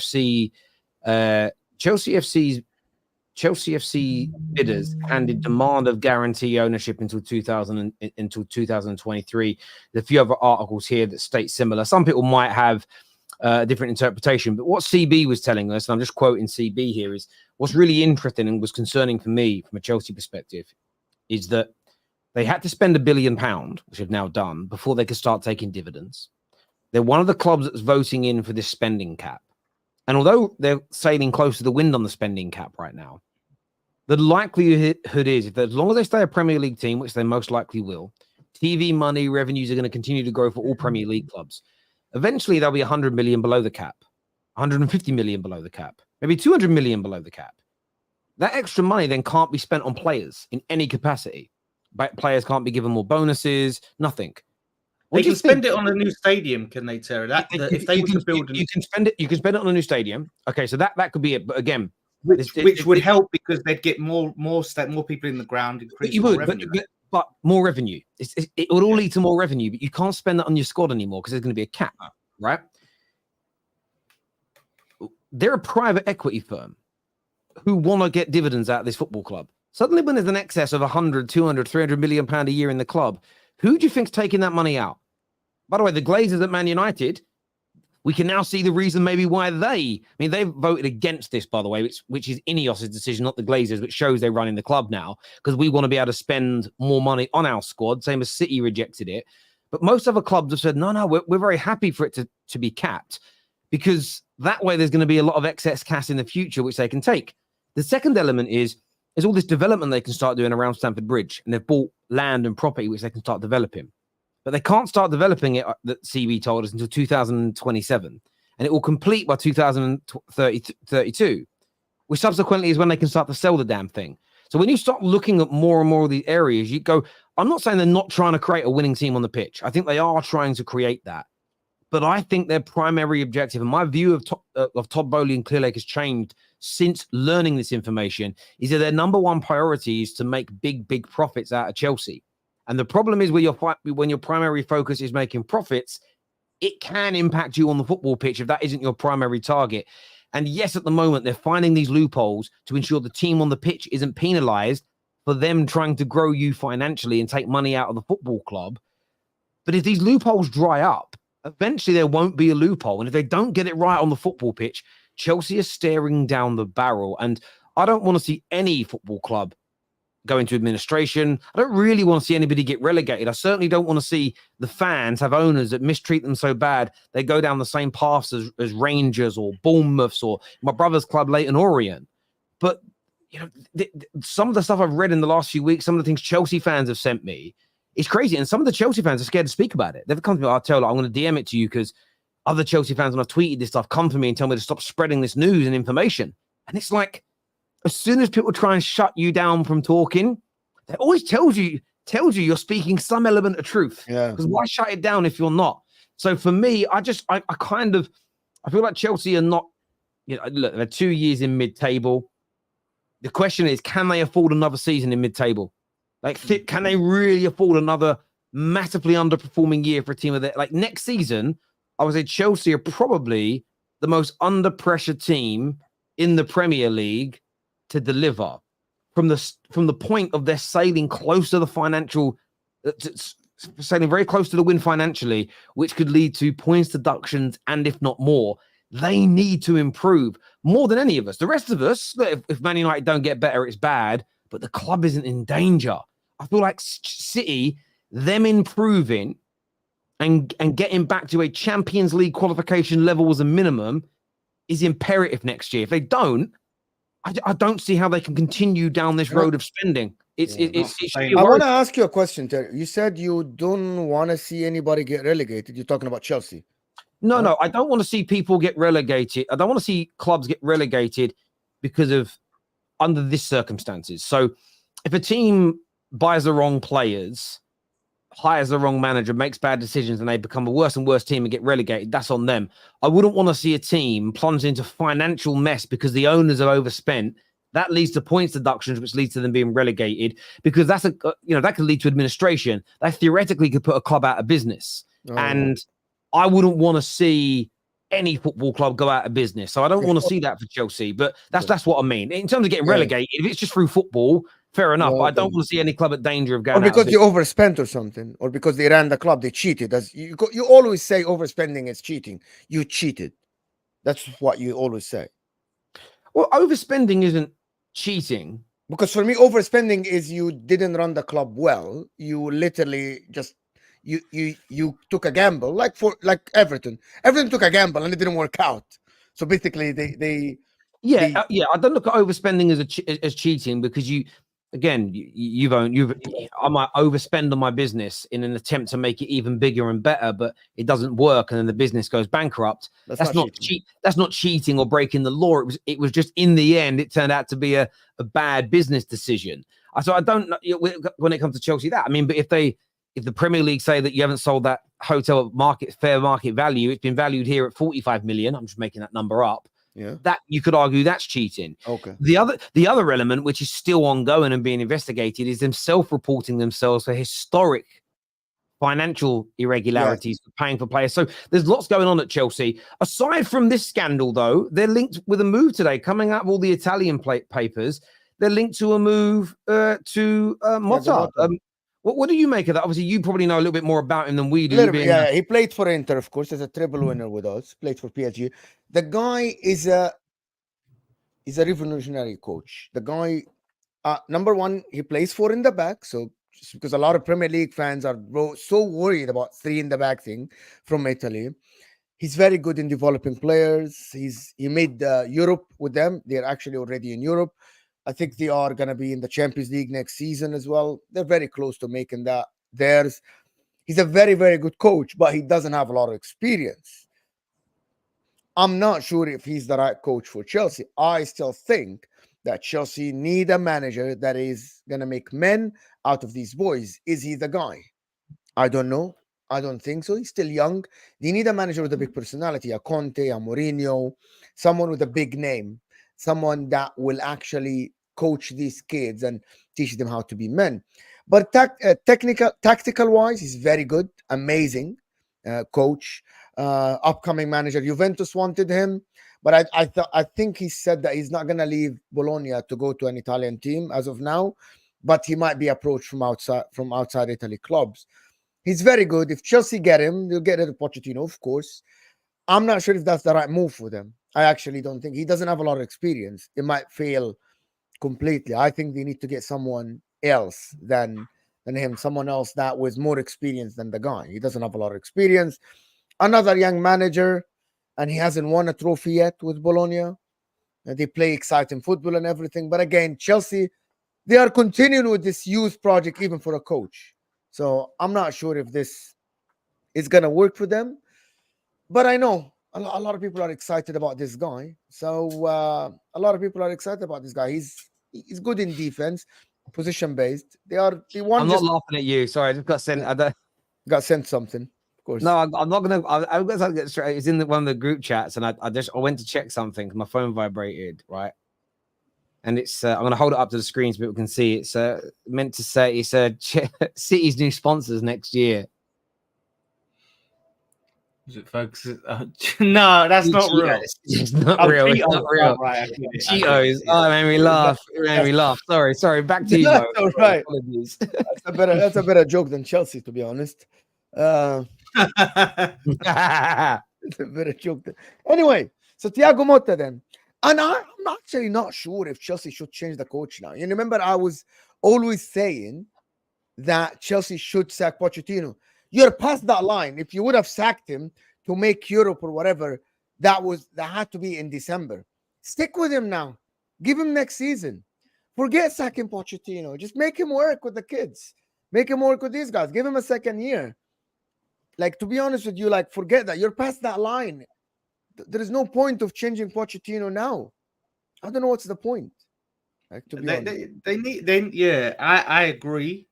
FC bidders handed demand of guarantee ownership until 2023. There's a few other articles here that state similar. Some people might have a different interpretation, but what CB was telling us, and I'm just quoting CB here, is what's really interesting and was concerning for me from a Chelsea perspective is that they had to spend £1 billion, which they've now done, before they could start taking dividends. They're one of the clubs that's voting in for this spending cap. And although they're sailing close to the wind on the spending cap right now, the likelihood is, if as long as they stay a Premier League team, which they most likely will, TV money revenues are going to continue to grow for all Premier League clubs. Eventually, there'll be 100 million below the cap, 150 million below the cap, maybe 200 million below the cap. That extra money then can't be spent on players in any capacity. But players can't be given more bonuses, nothing. They can spend it on a new stadium, can they, Terry? If they were to build, you can spend it. You can spend it on a new stadium. Okay, so that could be it. But again, which would help because they'd get more people in the ground. You would, but more revenue. It would all lead to more revenue, but you can't spend that on your squad anymore because there's going to be a cap, right? they're a private equity firm who want to get dividends out of this football club. Suddenly, when there's an excess of 100, 200, 300 million pound a year in the club, who do you think's taking that money out? By the way, the Glazers at Man United, we can now see the reason maybe why they've voted against this, by the way, which is Ineos' decision, not the Glazers, which shows they're running the club now, because we want to be able to spend more money on our squad, same as City rejected it. But most other clubs have said, no, we're very happy for it to be capped, because that way there's going to be a lot of excess cash in the future, which they can take. The second element is there's all this development they can start doing around Stamford Bridge, and they've bought land and property which they can start developing. But they can't start developing it, that CB told us, until 2027. And it will complete by 2032, which subsequently is when they can start to sell the damn thing. So when you start looking at more and more of these areas, you go, I'm not saying they're not trying to create a winning team on the pitch. I think they are trying to create that. But I think their primary objective, and my view of Todd Boehly and Clearlake has changed since learning this information, is that their number one priority is to make big profits out of Chelsea. And the problem is when your primary focus is making profits, it can impact you on the football pitch if that isn't your primary target. And yes, at the moment, they're finding these loopholes to ensure the team on the pitch isn't penalized for them trying to grow you financially and take money out of the football club. But if these loopholes dry up, eventually there won't be a loophole. And if they don't get it right on the football pitch, Chelsea is staring down the barrel. And I don't want to see any football club go into administration. I don't really want to see anybody get relegated. I certainly don't want to see the fans have owners that mistreat them so bad they go down the same paths as Rangers or Bournemouths or my brother's club, Leyton Orient. But you know, some of the stuff I've read in the last few weeks, some of the things Chelsea fans have sent me, it's crazy. And some of the Chelsea fans are scared to speak about it. They've come to me, I'll tell you, I'm going to DM it to you because other Chelsea fans, when I've tweeted this stuff, come to me and tell me to stop spreading this news and information. And it's like, as soon as people try and shut you down from talking, they always tells you you're speaking some element of truth. Yeah. Because why shut it down if you're not? So for me, I feel like Chelsea are not, look, they're 2 years in mid-table. The question is, can they afford another season in mid-table? Like, can they really afford another massively underperforming year for a team of that? Like, next season, I would say Chelsea are probably the most under pressure team in the Premier League to deliver from the point of their sailing close to the financial, sailing very close to the win financially, which could lead to points deductions and if not more. They need to improve more than any of us. The rest of us, if Man United don't get better, it's bad, but the club isn't in danger. I feel like City, them improving and getting back to a Champions League qualification level as a minimum is imperative next year. If they don't, I don't see how they can continue down this road of spending. I want to ask you a question, Terry. You said you don't want to see anybody get relegated. You're talking about Chelsea. No, I don't want to see people get relegated. I don't want to see clubs get relegated because of under this circumstances. So if a team buys the wrong players, hires the wrong manager, makes bad decisions, and they become a worse and worse team and get relegated, that's on them. I wouldn't want to see a team plunge into financial mess because the owners have overspent. That leads to points deductions, which leads to them being relegated, because that could lead to administration. That theoretically could put a club out of business. And I wouldn't want to see any football club go out of business. So I don't want to see that for Chelsea, but that's what I mean. In terms of getting relegated, if it's just through football, fair enough. I don't want to see any club at danger of going out. Or because you overspent or something, or because they ran the club, they cheated. As you always say, overspending is cheating. You cheated. That's what you always say. Well, overspending isn't cheating. Because for me, overspending is you didn't run the club well. You literally just you took a gamble, like Everton. Everton took a gamble and it didn't work out. So basically, I don't look at overspending as cheating, because I might overspend on my business in an attempt to make it even bigger and better, but it doesn't work, and then the business goes bankrupt. That's not cheating. That's not cheating or breaking the law. It was just, in the end, it turned out to be a bad business decision. So I don't know when it comes to Chelsea that. I mean, but if the Premier League say that you haven't sold that hotel at fair market value, it's been valued here at 45 million. I'm just making that number up. Yeah, that you could argue that's cheating. Okay. The other element, which is still ongoing and being investigated, is them self-reporting themselves for historic financial irregularities for paying for players. So there's lots going on at Chelsea. Aside from this scandal, though, they're linked with a move today. Coming out of all the Italian papers, they're linked to a move to Motta. What do you make of that? Obviously, you probably know a little bit more about him than we do. Yeah, he played for Inter, of course. He's a treble winner with us. Played for PSG. The guy is a revolutionary coach. The guy, number one, he plays 4 in the back. So just because a lot of Premier League fans are so worried about 3 in the back thing from Italy. He's very good in developing players. He made Europe with them. They're actually already in Europe. I think they are going to be in the Champions League next season as well. They're very close to making that theirs. He's a very, very good coach, but he doesn't have a lot of experience. I'm not sure if he's the right coach for Chelsea. I still think that Chelsea need a manager that is going to make men out of these boys. Is he the guy? I don't know. I don't think so. He's still young. They need a manager with a big personality, a Conte, a Mourinho, someone with a big name, someone that will actually coach these kids and teach them how to be men. But tactical wise, he's very good, amazing coach, upcoming manager. Juventus wanted him, but I think he said that he's not going to leave Bologna to go to an Italian team as of now, but he might be approached from outside Italy clubs. He's very good. If Chelsea get him, they'll get rid of Pochettino, of course. I'm not sure if that's the right move for them. I actually don't think. He doesn't have a lot of experience. It might fail completely. I think they need to get someone else than him, someone else that was more experienced than the guy. He doesn't have a lot of experience. Another young manager, and he hasn't won a trophy yet with Bologna. They play exciting football and everything. But again, Chelsea, they are continuing with this youth project even for a coach. So I'm not sure if this is going to work for them. But I know a lot of people are excited about this guy. So a lot of people are excited about this guy. He's good in defense, position based. I'm not laughing at you. Sorry, I just got sent. Got sent something. Of course. No, I'm not gonna. I'm gonna get straight. It's in one of the group chats, and I went to check something. My phone vibrated, right? And it's. I'm gonna hold it up to the screen so people can see. It's meant to say it's City's new sponsors next year. Is it folks? No, that's not real. It's not real. It's not real. Right, Cheetos. Oh, it made me laugh. It made me laugh. Sorry. Back to you. That's all right. That's a better joke than Chelsea, to be honest. It's a better joke. Anyway, so Thiago Motta then. And I'm actually not sure if Chelsea should change the coach now. You remember I was always saying that Chelsea should sack Pochettino. You're past that line. If you would have sacked him to make Europe or whatever, that had to be in December. Stick with him now. Give him next season. Forget sacking Pochettino. Just make him work with the kids. Make him work with these guys. Give him a second year. Like, to be honest with you, like, forget that. You're past that line. There is no point of changing Pochettino now. I don't know what's the point. Like, to be honest. I agree.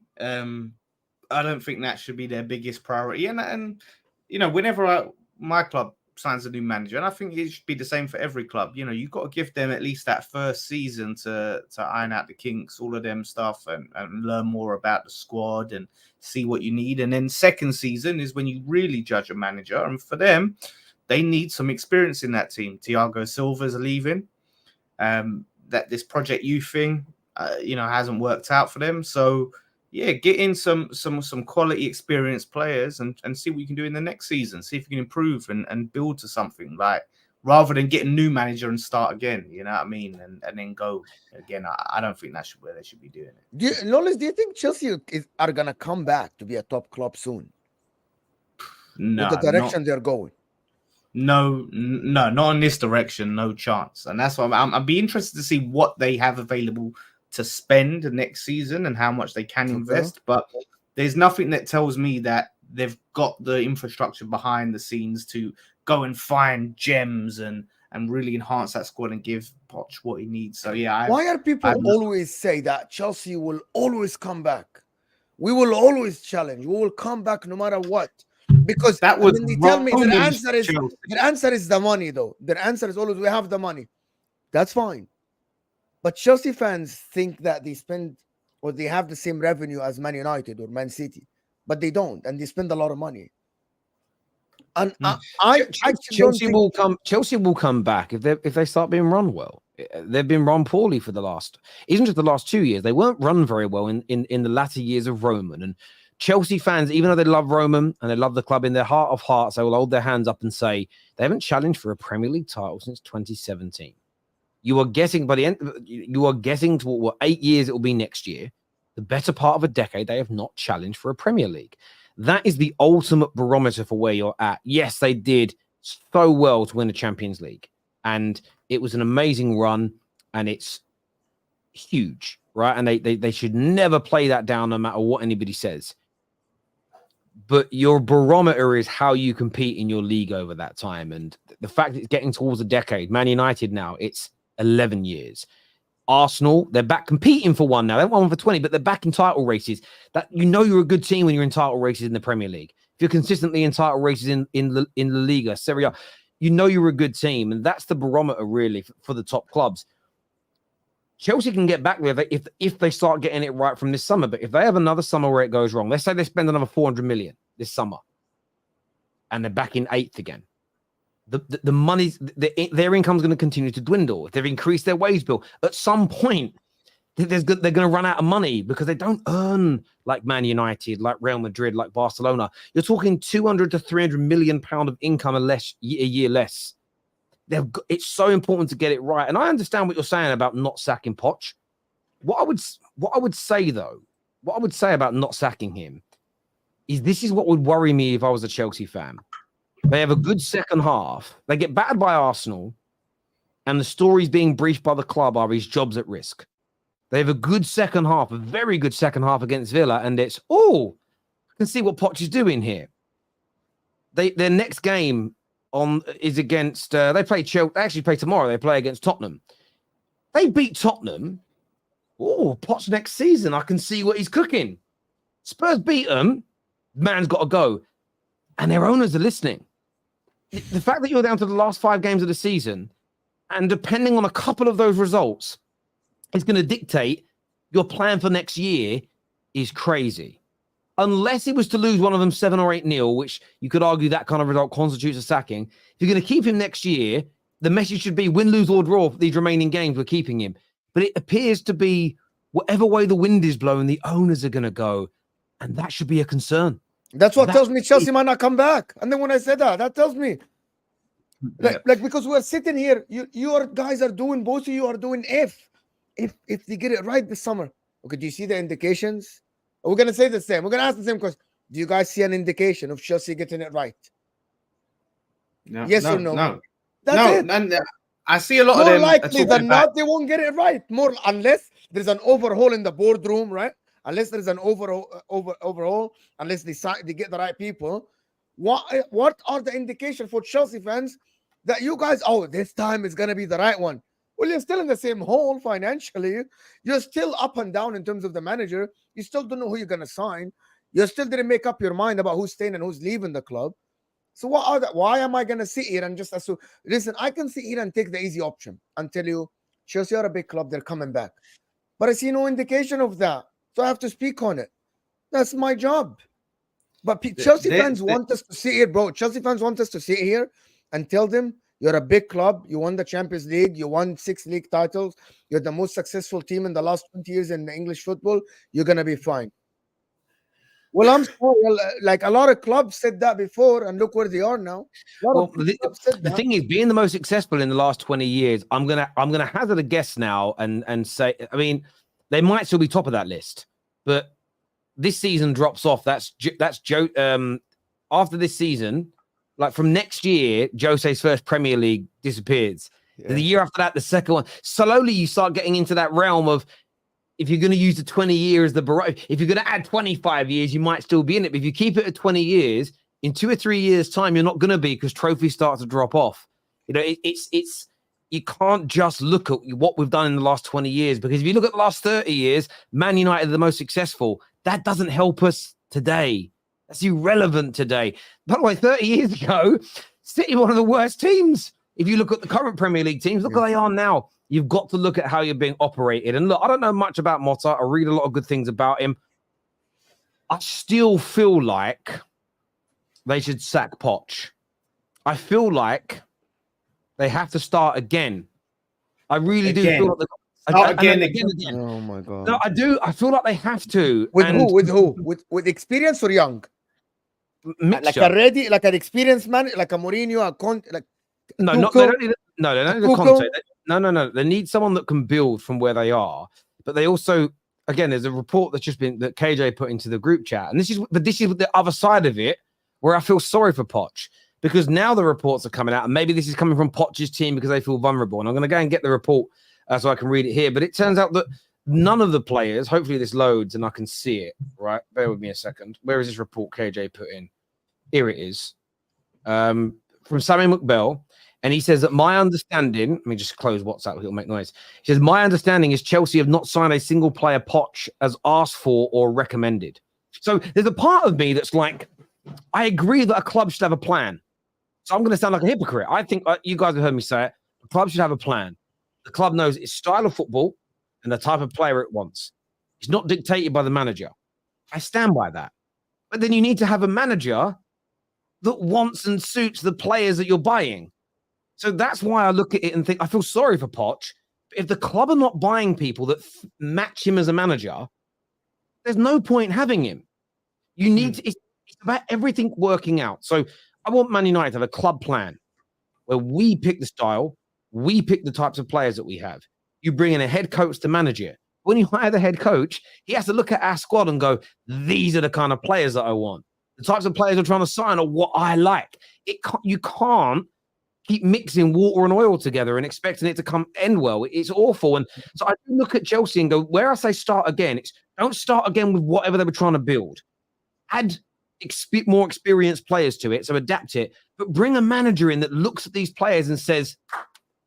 I don't think that should be their biggest priority. And you know, whenever my club signs a new manager, and I think it should be the same for every club, you know, you've got to give them at least that first season to iron out the kinks, all of them stuff, and learn more about the squad and see what you need. And then second season is when you really judge a manager. And for them, they need some experience in that team. Thiago Silva's leaving. That this Project Youth thing, hasn't worked out for them. So yeah, get in some quality experienced players and see what you can do in the next season. See if you can improve and build to something, like, rather than get a new manager and start again. You know what I mean? And then go again. I don't think that's where they should be doing it. Lawless, do you think Chelsea are gonna come back to be a top club soon? No, with the direction they're going. No, not in this direction. No chance. And that's why I'd be interested to see what they have available to spend next season and how much they can invest. But there's nothing that tells me that they've got the infrastructure behind the scenes to go and find gems and really enhance that squad and give Poch what he needs. So yeah, why are people always say that Chelsea will always come back? We will always challenge. We will come back no matter what. Because that was when they tell me their answer is the money, though. Their answer is always, we have the money. That's fine. But Chelsea fans think that they spend or they have the same revenue as Man United or Man City. but they don't, and they spend a lot of money. And Mm. I actually don't Chelsea think will come. Chelsea will come back if they start being run well. They've been run poorly for the last, isn't just the last 2 years. They weren't run very well in the latter years of Roman. And Chelsea fans, even though they love Roman and they love the club, in their heart of hearts, they will hold their hands up and say they haven't challenged for a Premier League title since 2017. You are getting by the end. You are getting to what 8 years it will be next year. The better part of a decade, they have not challenged for a Premier League. That is the ultimate barometer for where you're at. Yes, they did so well to win the Champions League, and it was an amazing run, and it's huge, right? And they should never play that down, no matter what anybody says. But your barometer is how you compete in your league over that time, and the fact that it's getting towards a decade. Man United now, it's 11 years. Arsenal, they're back competing for one now. They won for 20, but they're back in title races. That you're a good team when you're in title races in the Premier League. If you're consistently in title races in La Liga, Serie A, you're a good team, and that's the barometer really for the top clubs. Chelsea can get back there if they start getting it right from this summer. But if they have another summer where it goes wrong, let's say they spend another 400 million this summer, and they're back in 8th again. The money's their income's going to continue to dwindle. If they've increased their wage bill, at some point they're going to run out of money because they don't earn like Man United, like Real Madrid, like Barcelona. You're talking 200 to 300 million pound of income a year less. It's so important to get it right. And I understand what you're saying about not sacking Poch. What I would say about not sacking him is this is what would worry me if I was a Chelsea fan. They have a good second half. They get battered by Arsenal, and the stories being briefed by the club are his job's at risk. They have a good second half, a very good second half against Villa, and it's, I can see what Poch is doing here. Their next game is against, they play Chelsea. They actually play tomorrow. They play against Tottenham. They beat Tottenham. Poch next season, I can see what he's cooking. Spurs beat them. Man's got to go. And their owners are listening. The fact that you're down to the last 5 games of the season, and depending on a couple of those results, is going to dictate your plan for next year is crazy. Unless it was to lose one of them 7 or 8-0, which you could argue that kind of result constitutes a sacking. If you're going to keep him next year, the message should be win, lose, or draw for these remaining games. We're keeping him. But it appears to be whatever way the wind is blowing, the owners are going to go. And that should be a concern. That's what tells me Chelsea might not come back. And then when I said that tells me, like because we're sitting here, you guys are doing, both of you are doing if they get it right this summer. Okay, do you see the indications? We're going to say the same. We're going to ask the same question. Do you guys see an indication of Chelsea getting it right? No, yes or no? No. That's it. And I see a lot More of them. likely than not, they won't get it right. More unless there's an overhaul in the boardroom, right? Unless there's an overhaul, unless they get the right people. What are the indications for Chelsea fans that you guys, this time is going to be the right one? Well, you're still in the same hole financially. You're still up and down in terms of the manager. You still don't know who you're going to sign. You still didn't make up your mind about who's staying and who's leaving the club. So why am I going to sit here and just assume? Listen, I can sit here and take the easy option and tell you, Chelsea are a big club. They're coming back. But I see no indication of that. So I have to speak on it. That's my job. But Chelsea fans want us to sit here, bro. Chelsea fans want us to sit here and tell them, you're a big club. You won the Champions League. You won 6 league titles. You're the most successful team in the last 20 years in English football. You're going to be fine. Well, I'm sorry. Like a lot of clubs said that before, and look where they are now. Well, the thing is, being the most successful in the last 20 years, I'm gonna hazard a guess now and say, I mean, they might still be top of that list, but this season drops off. That's Joe. After this season, like from next year, Jose's first Premier League disappears. Yeah. The year after that, the second one. Slowly, you start getting into that realm of, if you're going to use the 20 years, if you're going to add 25 years, you might still be in it. But if you keep it at 20 years, in 2 or 3 years' time, you're not going to be, because trophies start to drop off. You know, it's you can't just look at what we've done in the last 20 years, because if you look at the last 30 years, Man United are the most successful. That doesn't help us today. That's irrelevant today. By the way, 30 years ago, City were one of the worst teams. If you look at the current Premier League teams, look where they are now. You've got to look at how you're being operated. And look, I don't know much about Motta. I read a lot of good things about him. I still feel like they should sack Poch. I feel like they have to start again. I really do feel like again. Oh my god! No, I do. I feel like they have to. With who? With who? With experience or young? Mixture. Like an experienced man, like a Mourinho, a Conte, like no, Tuchel, not they don't need. No, they don't need a Tuchel. Conte. No. They need someone that can build from where they are. But they also, again, there's a report that's just been that KJ put into the group chat, and this is the other side of it where I feel sorry for Poch. Because now the reports are coming out, and maybe this is coming from Poch's team because they feel vulnerable. And I'm going to go and get the report so I can read it here. But it turns out that none of the players, hopefully this loads and I can see it, right? Bear with me a second. Where is this report KJ put in? Here it is. From Sammy McBell. And he says that my understanding, let me just close WhatsApp, it'll make noise. He says, my understanding is Chelsea have not signed a single player Poch as asked for or recommended. So there's a part of me that's like, I agree that a club should have a plan. So I'm going to sound like a hypocrite. I think you guys have heard me say it. The club should have a plan. The club knows its style of football and the type of player it wants. It's not dictated by the manager. I stand by that. But then you need to have a manager that wants and suits the players that you're buying. So that's why I look at it and think, I feel sorry for Poch. If the club are not buying people that match him as a manager, there's no point having him. You need to, it's about everything working out. So I want Man United to have a club plan where we pick the style, we pick the types of players that we have. You bring in a head coach to manage it. When you hire the head coach, he has to look at our squad and go, these are the kind of players that I want. The types of players I'm trying to sign are what I like. You can't keep mixing water and oil together and expecting it to come end well. It's awful. And so I look at Chelsea and go, where I say start again, it's don't start again with whatever they were trying to build. Add more experienced players to it, so adapt it, but bring a manager in that looks at these players and says,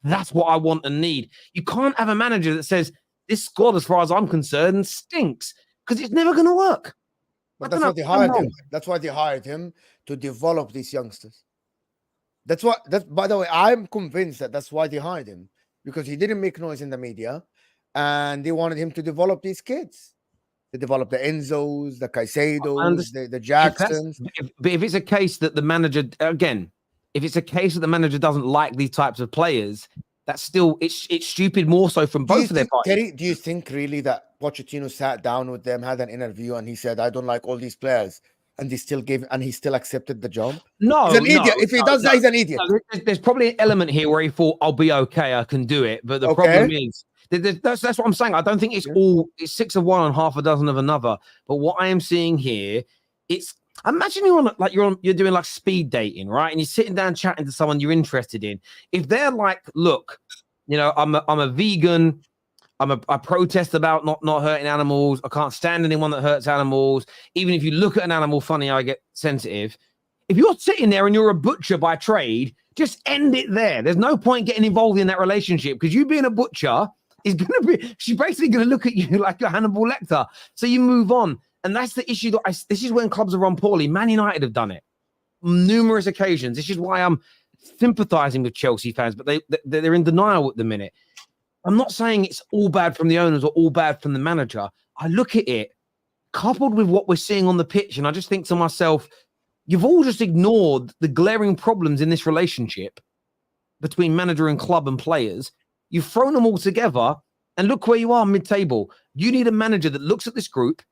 that's what I want and need. You can't have a manager that says, this squad, as far as I'm concerned, stinks, because it's never going to work. But that's why they hired him. That's why they hired him, to develop these youngsters. By the way, I'm convinced that's why they hired him, because he didn't make noise in the media and they wanted him to develop these kids. They develop the Enzos, the Caicedos, the Jacksons. But if it's a case that the manager, again, if it's a case that the manager doesn't like these types of players, that's still, it's stupid more so from both of their parties. Terry, do you think really that Pochettino sat down with them, had an interview, and he said, I don't like all these players, and he still accepted the job? No, he's an idiot. If he does that, he's an idiot. There's probably an element here where he thought, I'll be okay, I can do it. But the problem is, that's what I'm saying. I don't think it's 6 of one and half a dozen of another. But what I am seeing here, imagine you're doing like speed dating, right? And you're sitting down chatting to someone you're interested in. If they're like, look, I'm a vegan, I protest about not hurting animals, I can't stand anyone that hurts animals. Even if you look at an animal funny, I get sensitive. If you're sitting there and you're a butcher by trade, just end it there. There's no point getting involved in that relationship, because you being a butcher she's basically going to look at you like you're Hannibal Lecter. So you move on. And that's the issue. This is when clubs are run poorly. Man United have done it numerous occasions. This is why I'm sympathizing with Chelsea fans, but they're in denial at the minute. I'm not saying it's all bad from the owners or all bad from the manager. I look at it coupled with what we're seeing on the pitch, and I just think to myself, you've all just ignored the glaring problems in this relationship between manager and club and players. You've thrown them all together, and look where you are mid-table. You need a manager that looks at this group,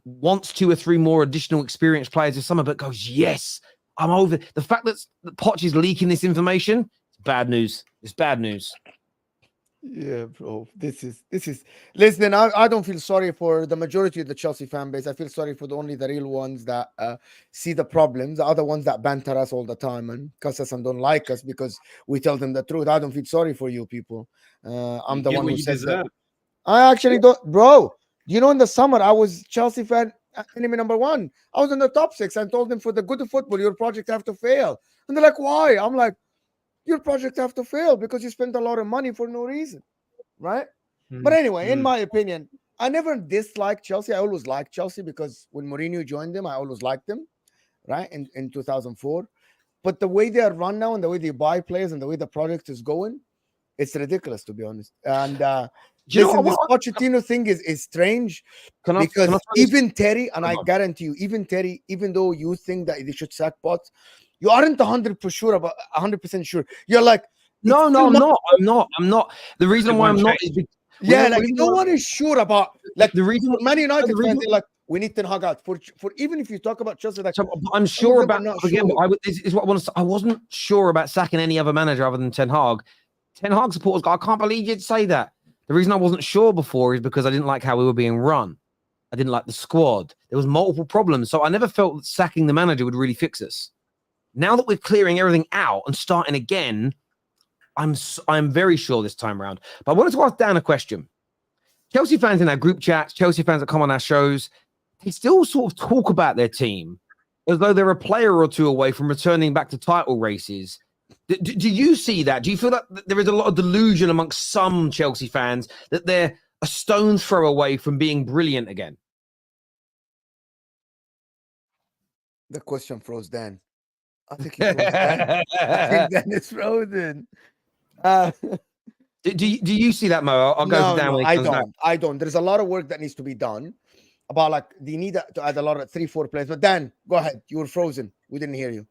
wants 2 or 3 more additional experienced players in summer, but goes, yes, I'm over. The fact that Poch is leaking this information, it's bad news. It's bad news. Yeah, bro. This is. Listen, I don't feel sorry for the majority of the Chelsea fan base. I feel sorry for only the real ones that see the problems. The other ones that banter us all the time and cuss us and don't like us because we tell them the truth. I don't feel sorry for you people. I'm the one who says that. I actually don't, bro. In the summer I was Chelsea fan, enemy number 1. I was in the top 6 and told them, for the good of football, your project have to fail. And they're like, why? I'm like, your project have to fail because you spent a lot of money for no reason, right? But anyway, in my opinion, I never disliked Chelsea. I always liked Chelsea because when Mourinho joined them, I always liked them, right? In 2004. But the way they are run now and the way they buy players and the way the project is going, it's ridiculous, to be honest. And Listen, this Pochettino thing is strange because even Terry, and I guarantee you, even Terry, even though you think that they should sack Poch, you aren't 100% sure. You're like, no, I'm not. The reason why I'm not is because, no one is sure about like the reason Man United fans. They're like, we need Ten Hag out for even if you talk about Chelsea. Like, so I'm sure about again. This is what I want to say. I wasn't sure about sacking any other manager other than Ten Hag. Ten Hag supporters go, I can't believe you'd say that. The reason I wasn't sure before is because I didn't like how we were being run. I didn't like the squad. There was multiple problems. So I never felt that sacking the manager would really fix us. Now that we're clearing everything out and starting again, I'm very sure this time around. But I wanted to ask Dan a question. Chelsea fans in our group chats, Chelsea fans that come on our shows, they still sort of talk about their team as though they're a player or two away from returning back to title races. Do you see that? Do you feel that there is a lot of delusion amongst some Chelsea fans that they're a stone's throw away from being brilliant again? The question froze Dan. I think he froze Dan. I think Dan is frozen. Do you see that, Mo? I'll go to Dan when he comes back. I don't. There's a lot of work that needs to be done about like they need to add a lot of 3-4 players. But Dan, go ahead. You were frozen. We didn't hear you.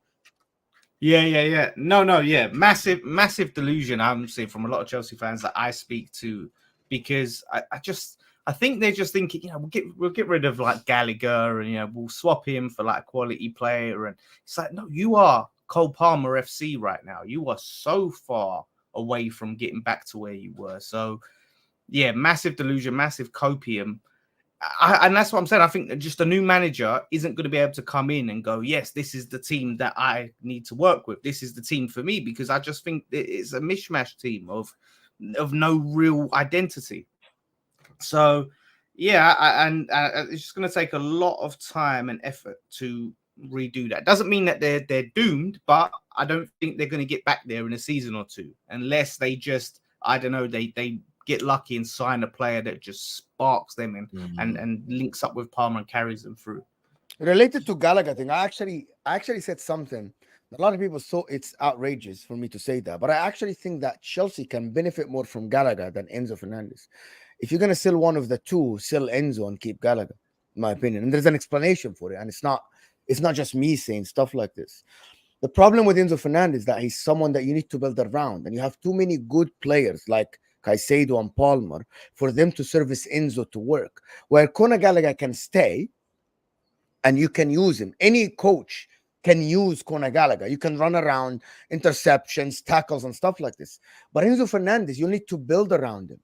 Yeah. No, massive delusion. I'm seeing from a lot of Chelsea fans that I speak to, because I think they're just thinking, we'll get rid of like Gallagher and we'll swap him for like a quality player. And it's like, no, you are Cole Palmer FC right now. You are so far away from getting back to where you were. So yeah, massive delusion, massive copium. And that's what I'm saying. I think that just a new manager isn't going to be able to come in and go, yes, this is the team that I need to work with. This is the team for me, because I just think it's a mishmash team of no real identity. So, yeah, and it's just going to take a lot of time and effort to redo that. Doesn't mean that they're doomed, but I don't think they're going to get back there in a season or two, unless they just, I don't know, they get lucky and sign a player that just sparks them and links up with Palmer and carries them through. Related to Gallagher thing, I actually said something. A lot of people thought it's outrageous for me to say that, but I actually think that Chelsea can benefit more from Gallagher than Enzo Fernandez. If you're going to sell one of the two, sell Enzo and keep Gallagher, in my opinion. And there's an explanation for it. And it's not just me saying stuff like this. The problem with Enzo Fernandez is that he's someone that you need to build around. And you have too many good players like Caicedo and Palmer for them to service Enzo to work. Where Conor Gallagher can stay and you can use him. Any coach can use Conor Gallagher. You can run around, interceptions, tackles, and stuff like this. But Enzo Fernandez, you need to build around him.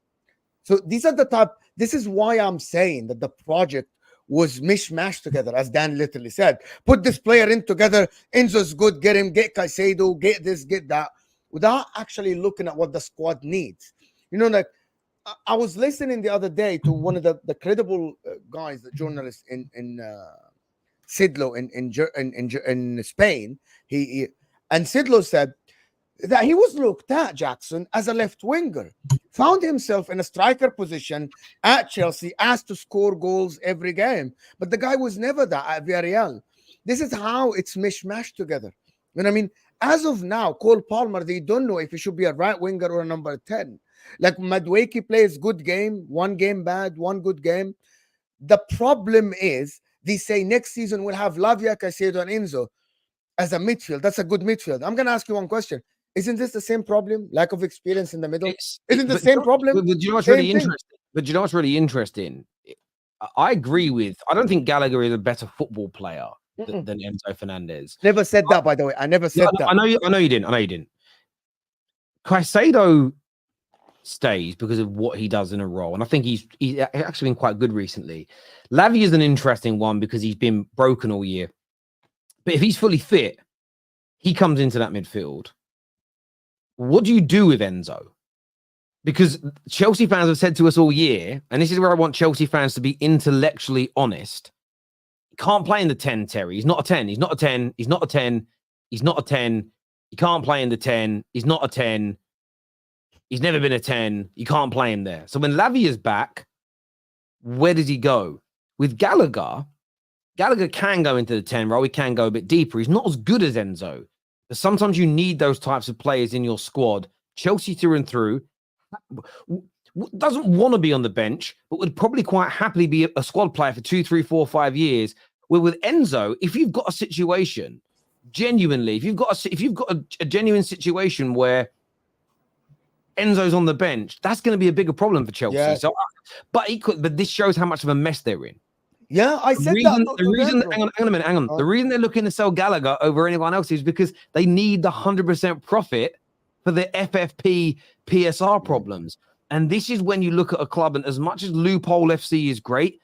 So this is why I'm saying that the project was mishmashed together, as Dan literally said. Put this player in together. Enzo's good. Get him. Get Caicedo. Get this. Get that. Without actually looking at what the squad needs. Like I was listening the other day to one of the credible guys, the journalist in Sidlo in Spain. And Sidlo said that he was looked at, Jackson, as a left winger, found himself in a striker position at Chelsea, asked to score goals every game. But the guy was never that at Villarreal. This is how it's mishmashed together. You know what I mean? As of now, Cole Palmer, they don't know if he should be a right winger or a number 10. Like Madueke plays good game, one game bad, one good game. The problem is they say next season we'll have Lavia, Caicedo, and Enzo as a midfield. That's a good midfield. I'm going to ask you one question. Isn't this the same problem? Lack of experience in the middle? Isn't the same problem? But you know what's really interesting? But you know what's really interesting? I agree with, I don't think Gallagher is a better football player than Enzo Fernandez. Never said that, by the way. I never said that. I know you didn't. Caicedo stays because of what he does in a role. And I think he's actually been quite good recently. Lavia is an interesting one because he's been broken all year. But if he's fully fit, he comes into that midfield. What do you do with Enzo? Because Chelsea fans have said to us all year, and this is where I want Chelsea fans to be intellectually honest. He can't play in the 10, Terry. He's not a 10. He's not a 10. He's not a 10. He's not a 10. He can't play in the 10. He's not a 10. He's never been a 10. You can't play him there. So when Lavia's back, where does he go? With Gallagher can go into the 10 role. He can go a bit deeper. He's not as good as Enzo. But sometimes you need those types of players in your squad. Chelsea through and through. doesn't want to be on the bench, but would probably quite happily be a squad player for 2, 3, 4, 5 years. Where with Enzo, if you've got a situation, genuinely, if you've got a genuine situation where Enzo's on the bench, that's going to be a bigger problem for Chelsea. Yeah. So, but this shows how much of a mess they're in. Yeah, I said Hang on a minute. Oh. The reason they're looking to sell Gallagher over anyone else is because they need the 100% profit for the FFP PSR problems. And this is when you look at a club, and as much as Loophole FC is great,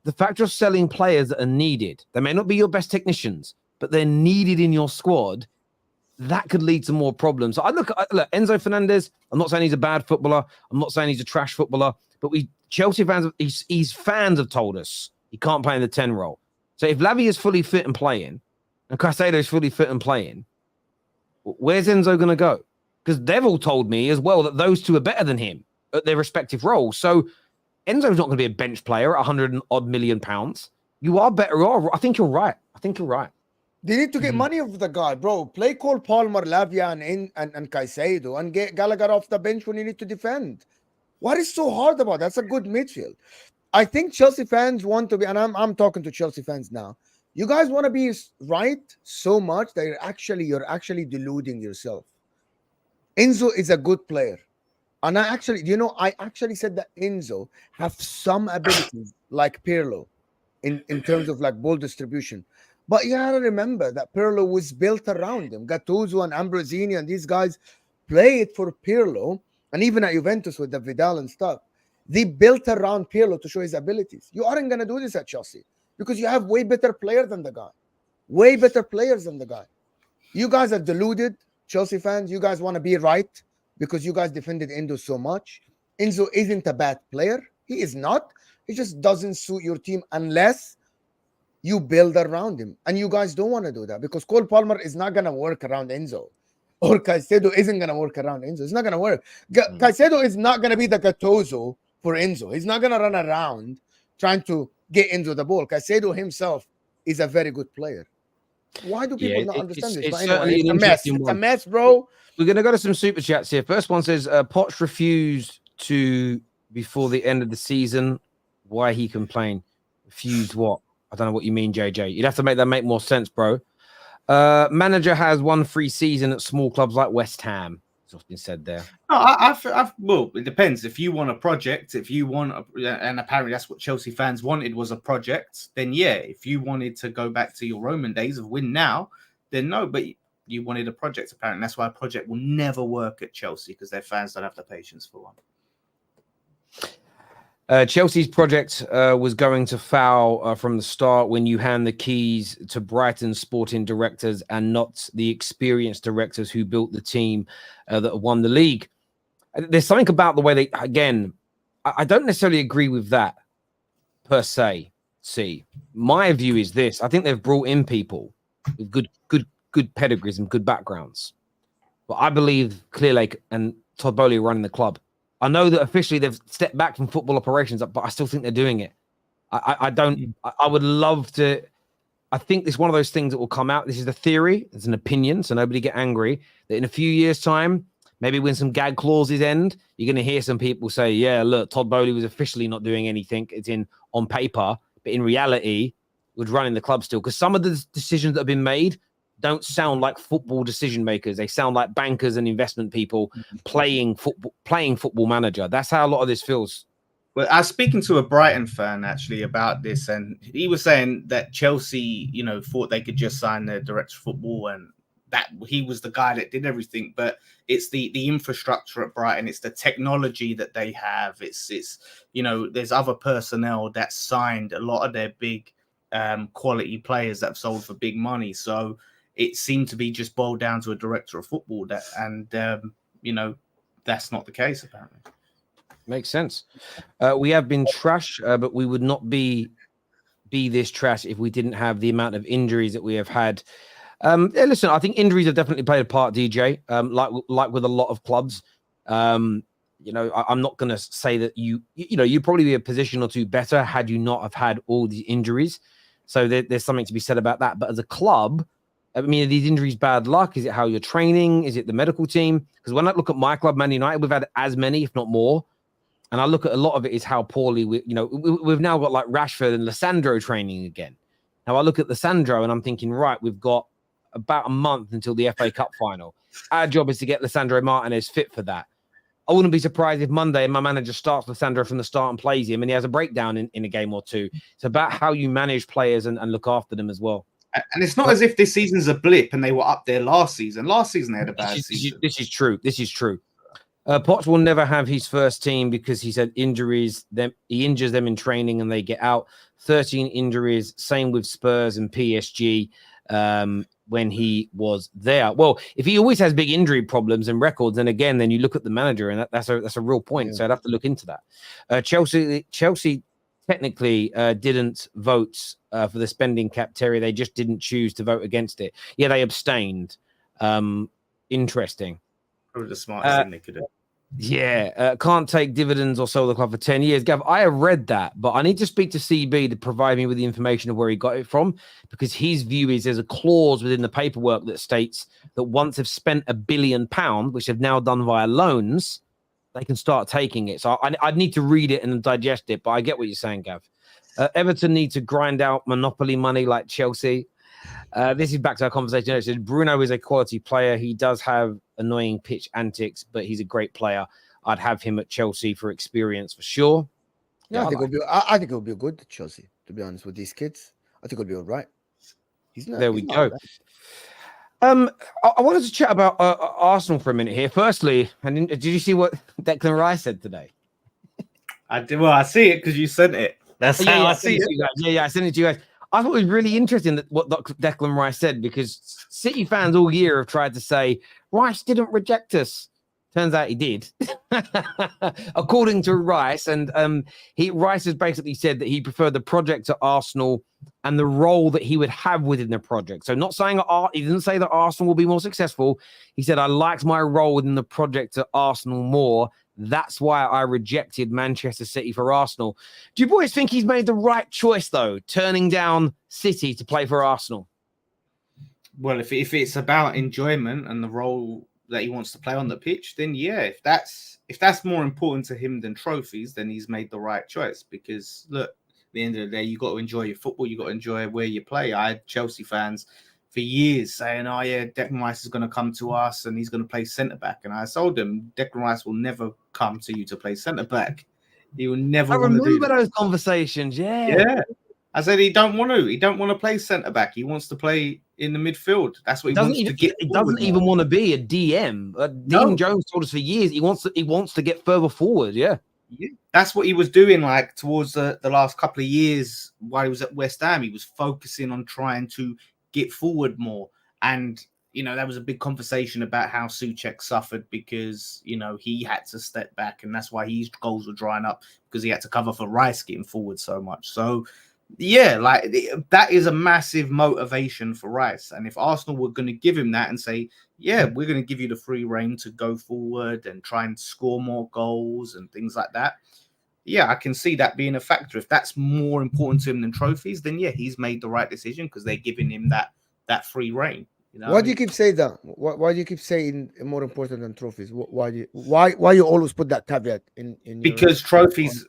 the fact of selling players that are needed, they may not be your best technicians, but they're needed in your squad, that could lead to more problems. So look, Enzo Fernandez, I'm not saying he's a bad footballer. I'm not saying he's a trash footballer, but Chelsea fans, he's fans have told us he can't play in the 10 role. So if Lavia is fully fit and playing, and Caicedo is fully fit and playing, where's Enzo going to go? Because they've all told me as well that those two are better than him at their respective roles. So Enzo's not going to be a bench player at £100 million. You are better off. I think you're right. They need to get money off the guy, bro. Play Cole Palmer, Lavia, and Caicedo, and get Gallagher off the bench when you need to defend. What is so hard about that? That's a good midfield. I think Chelsea fans want to be, and I'm talking to Chelsea fans now. You guys want to be right so much that you're actually deluding yourself. Enzo is a good player. And I actually said that Enzo have some abilities like Pirlo in terms of like ball distribution. But you gotta remember that Pirlo was built around him. Gattuso and Ambrosini and these guys played for Pirlo, and even at Juventus with the Vidal and stuff, they built around Pirlo to show his abilities. You aren't gonna do this at Chelsea because you have way better players than the guy. Way better players than the guy. You guys are deluded, Chelsea fans. You guys want to be right because you guys defended Enzo so much. Enzo isn't a bad player. He is not. He just doesn't suit your team unless you build around him. And you guys don't want to do that because Cole Palmer is not going to work around Enzo. Or Caicedo isn't going to work around Enzo. It's not going to work. Caicedo is not going to be the Gattuso for Enzo. He's not going to run around trying to get Enzo the ball. Caicedo himself is a very good player. Why do people not understand this? But anyway, it's a mess. It's a mess, bro. We're going to go to some super chats here. First one says, Poch refused to, before the end of the season. Why he complained? Refused what? I don't know what you mean, JJ. You'd have to make that make more sense, bro. Manager has one free season at small clubs like West Ham. It's what's been said there. No, well, it depends. If you want a project, and apparently that's what Chelsea fans wanted was a project, then yeah. If you wanted to go back to your Roman days of win now, then no. But you wanted a project, apparently. That's why a project will never work at Chelsea because their fans don't have the patience for one. Chelsea's project was going to foul from the start when you hand the keys to Brighton's sporting directors and not the experienced directors who built the team that won the league. There's something about the way they, again, I don't necessarily agree with that per se. See, my view is this. I think they've brought in people with good pedigrees and good backgrounds. But I believe Clearlake and Todd Bowley are running the club. I know that officially they've stepped back from football operations, but I still think they're doing it. I would love to. I think it's one of those things that will come out. This is a theory. It's an opinion, so nobody get angry. That in a few years' time, maybe when some gag clauses end, you're going to hear some people say, yeah, look, Todd Bowley was officially not doing anything. It's on paper, but in reality, was running the club still. Because some of the decisions that have been made don't sound like football decision makers. They sound like bankers and investment people playing football manager. That's how a lot of this feels. Well, I was speaking to a Brighton fan actually about this, and he was saying that Chelsea, thought they could just sign their director of football and that he was the guy that did everything. But it's the infrastructure at Brighton. It's the technology that they have. It's there's other personnel that signed a lot of their big quality players that have sold for big money. So it seemed to be just boiled down to a director of football that's not the case apparently. Makes sense. We have been trash, but we would not be this trash if we didn't have the amount of injuries that we have had. Listen, I think injuries have definitely played a part, DJ. Like with a lot of clubs. I'm not going to say that you'd probably be a position or two better had you not have had all the injuries. So there's something to be said about that. But as a club, I mean, are these injuries bad luck? Is it how you're training? Is it the medical team? Because when I look at my club, Man United, we've had as many, if not more. And I look at a lot of it is how poorly we've now got like Rashford and Lissandro training again. Now I look at Lissandro and I'm thinking, right, we've got about a month until the FA Cup final. Our job is to get Lissandro Martinez fit for that. I wouldn't be surprised if Monday my manager starts Lissandro from the start and plays him and he has a breakdown in a game or two. It's about how you manage players and look after them as well. And it's not as if this season's a blip and they were up there last season. Last season they had a bad season. This is true. Poch will never have his first team because he said injuries. He injures them in training and they get out. 13 injuries. Same with Spurs and PSG when he was there. Well, if he always has big injury problems and records, then you look at the manager and that's a real point. Yeah. So I'd have to look into that. Chelsea technically didn't vote for the spending cap, Terry. They just didn't choose to vote against it. Yeah, they abstained. Interesting. Probably the smartest thing they could do. Yeah, can't take dividends or sell the club for 10 years. Gav, I have read that, but I need to speak to CB to provide me with the information of where he got it from, because his view is there's a clause within the paperwork that states that once they've spent £1 billion, which they've now done via loans, they can start taking it. So I'd need to read it and digest it, but I get what you're saying, Gav. Everton need to grind out monopoly money like Chelsea. This is back to our conversation. It said Bruno is a quality player. He does have annoying pitch antics, but he's a great player. I'd have him at Chelsea for experience for sure. Yeah, I think it'll be good at Chelsea, to be honest, with these kids. I think it'll be all right. There we go. I wanted to chat about Arsenal for a minute here. Firstly, and did you see what Declan Rice said today? I did. Well, I see it because you sent it. That's how I see it. Yeah, I sent it to you guys. I thought it was really interesting that what Declan Rice said, because City fans all year have tried to say Rice didn't reject us. Turns out he did, according to Rice. And Rice has basically said that he preferred the project to Arsenal and the role that he would have within the project. So not saying he didn't say that Arsenal will be more successful. He said, I liked my role within the project to Arsenal more. That's why I rejected Manchester City for Arsenal. Do you boys think he's made the right choice, though, turning down City to play for Arsenal? Well, if it's about enjoyment and the role that he wants to play on the pitch, then yeah, if that's more important to him than trophies, then he's made the right choice. Because look, at the end of the day, you got to enjoy your football. You got to enjoy where you play. I had Chelsea fans for years saying, "Oh yeah, Declan Rice is going to come to us and he's going to play centre back." And I told them, Declan Rice will never come to you to play centre back. He will never. I remember those conversations. Yeah. I said he don't want to. He don't want to play centre back. He wants to play in the midfield. That's what he wants to get. He doesn't even want to be a DM. Dean Jones told us for years he wants to get further forward. Yeah. That's what he was doing. Like towards the last couple of years while he was at West Ham, he was focusing on trying to get forward more. And there was a big conversation about how Souček suffered because he had to step back, and that's why his goals were drying up, because he had to cover for Rice getting forward so much. So. Yeah, like that is a massive motivation for Rice. And if Arsenal were going to give him that and say, yeah, we're going to give you the free reign to go forward and try and score more goals and things like that. Yeah, I can see that being a factor. If that's more important to him than trophies, then yeah, he's made the right decision because they're giving him that free reign. Why do you keep saying that? Why do you keep saying more important than trophies? Why you always put that caveat in because trophies...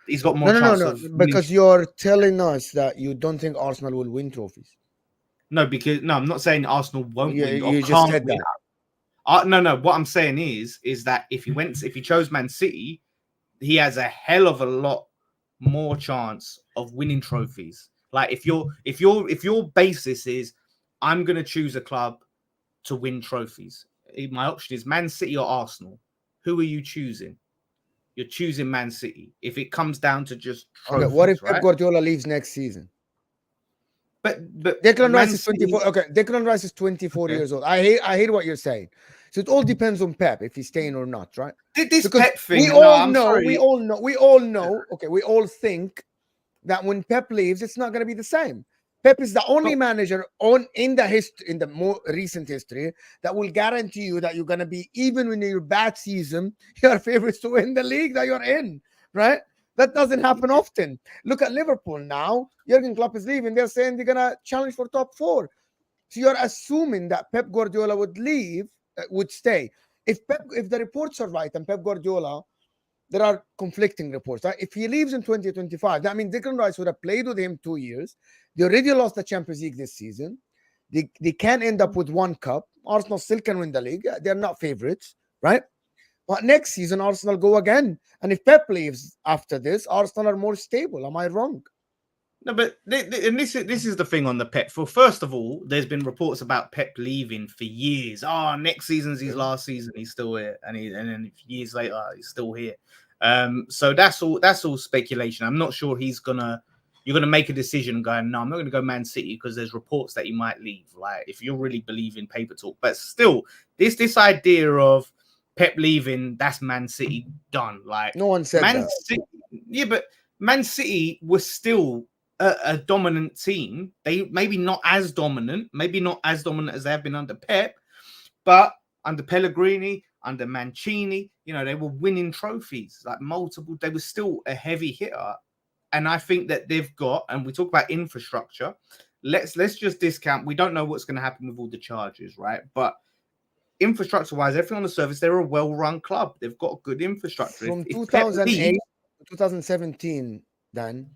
He's got more chance of because you're telling us that you don't think Arsenal will win trophies. No, I'm not saying Arsenal won't win. You just said that. No. What I'm saying is that if he chose Man City, he has a hell of a lot more chance of winning trophies. Like if your basis is I'm going to choose a club to win trophies, my option is Man City or Arsenal. Who are you choosing? You're choosing Man City. If it comes down to just trophies, okay, what if Pep Guardiola leaves next season? But Declan Rice is 24. Okay, Declan Rice is 24 years old. I hear what you're saying. So it all depends on Pep if he's staying or not, right? This Pep thing. We all know. Okay, we all think that when Pep leaves, it's not going to be the same. Pep is the only manager in the more recent history that will guarantee you that you're going to be, even when you're bad season, you're favorites to win the league that you're in, right? That doesn't happen often. Look at Liverpool now. Jurgen Klopp is leaving. They're saying they're going to challenge for top 4. So you're assuming that Pep Guardiola would stay. If the reports are right and Pep Guardiola there are conflicting reports. If he leaves in 2025, that means Declan Rice would have played with him 2 years. They already lost the Champions League this season. They can end up with 1 cup. Arsenal still can win the league. They're not favorites, right? But next season, Arsenal go again. And if Pep leaves after this, Arsenal are more stable. Am I wrong? No, but this is the thing on the Pep. First of all, there's been reports about Pep leaving for years. Oh, next season's his last season. He's still here, and then years later, he's still here. So that's all speculation. I'm not sure you're gonna make a decision going, no, I'm not gonna go Man City because there's reports that he might leave. Like, if you really believe in paper talk, but still, this idea of Pep leaving, that's Man City done. Like, no one said that. City, yeah, but Man City was still a dominant team. They maybe not as dominant as they have been under Pep, but under Pellegrini, under Mancini, they were winning trophies, like multiple. They were still a heavy hitter, and I think that they've got. And we talk about infrastructure. Let's just discount. We don't know what's going to happen with all the charges, right? But infrastructure-wise, everything on the surface, they're a well-run club. They've got good infrastructure. From 2008 to 2017, Dan.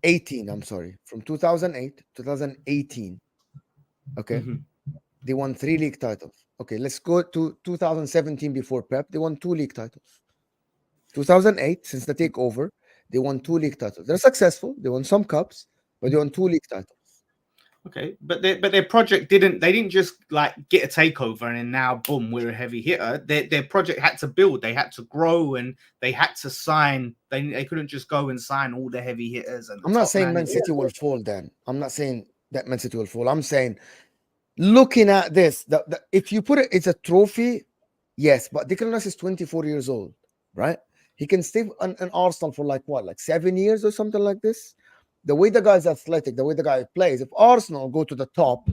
18, I'm sorry. From 2008 to 2018. Okay. They won 3 league titles. Okay, let's go to 2017 before Pep. They won 2 league titles. 2008, since the takeover, they won 2 league titles. They're successful. They won some cups, but they won 2 league titles. Okay, but their project didn't just like get a takeover and then now boom, we're a heavy hitter. Their project had to build, they had to grow, and they had to sign. They couldn't just go and sign all the heavy hitters. And I'm not saying Man City will fall, Dan. I'm not saying that Man City will fall. I'm saying, looking at this, if you put it's a trophy, yes, but Declan Rice is 24 years old, right? He can stay in Arsenal for like 7 years or something like this. The way the guy's athletic, the way the guy plays, if Arsenal go to the top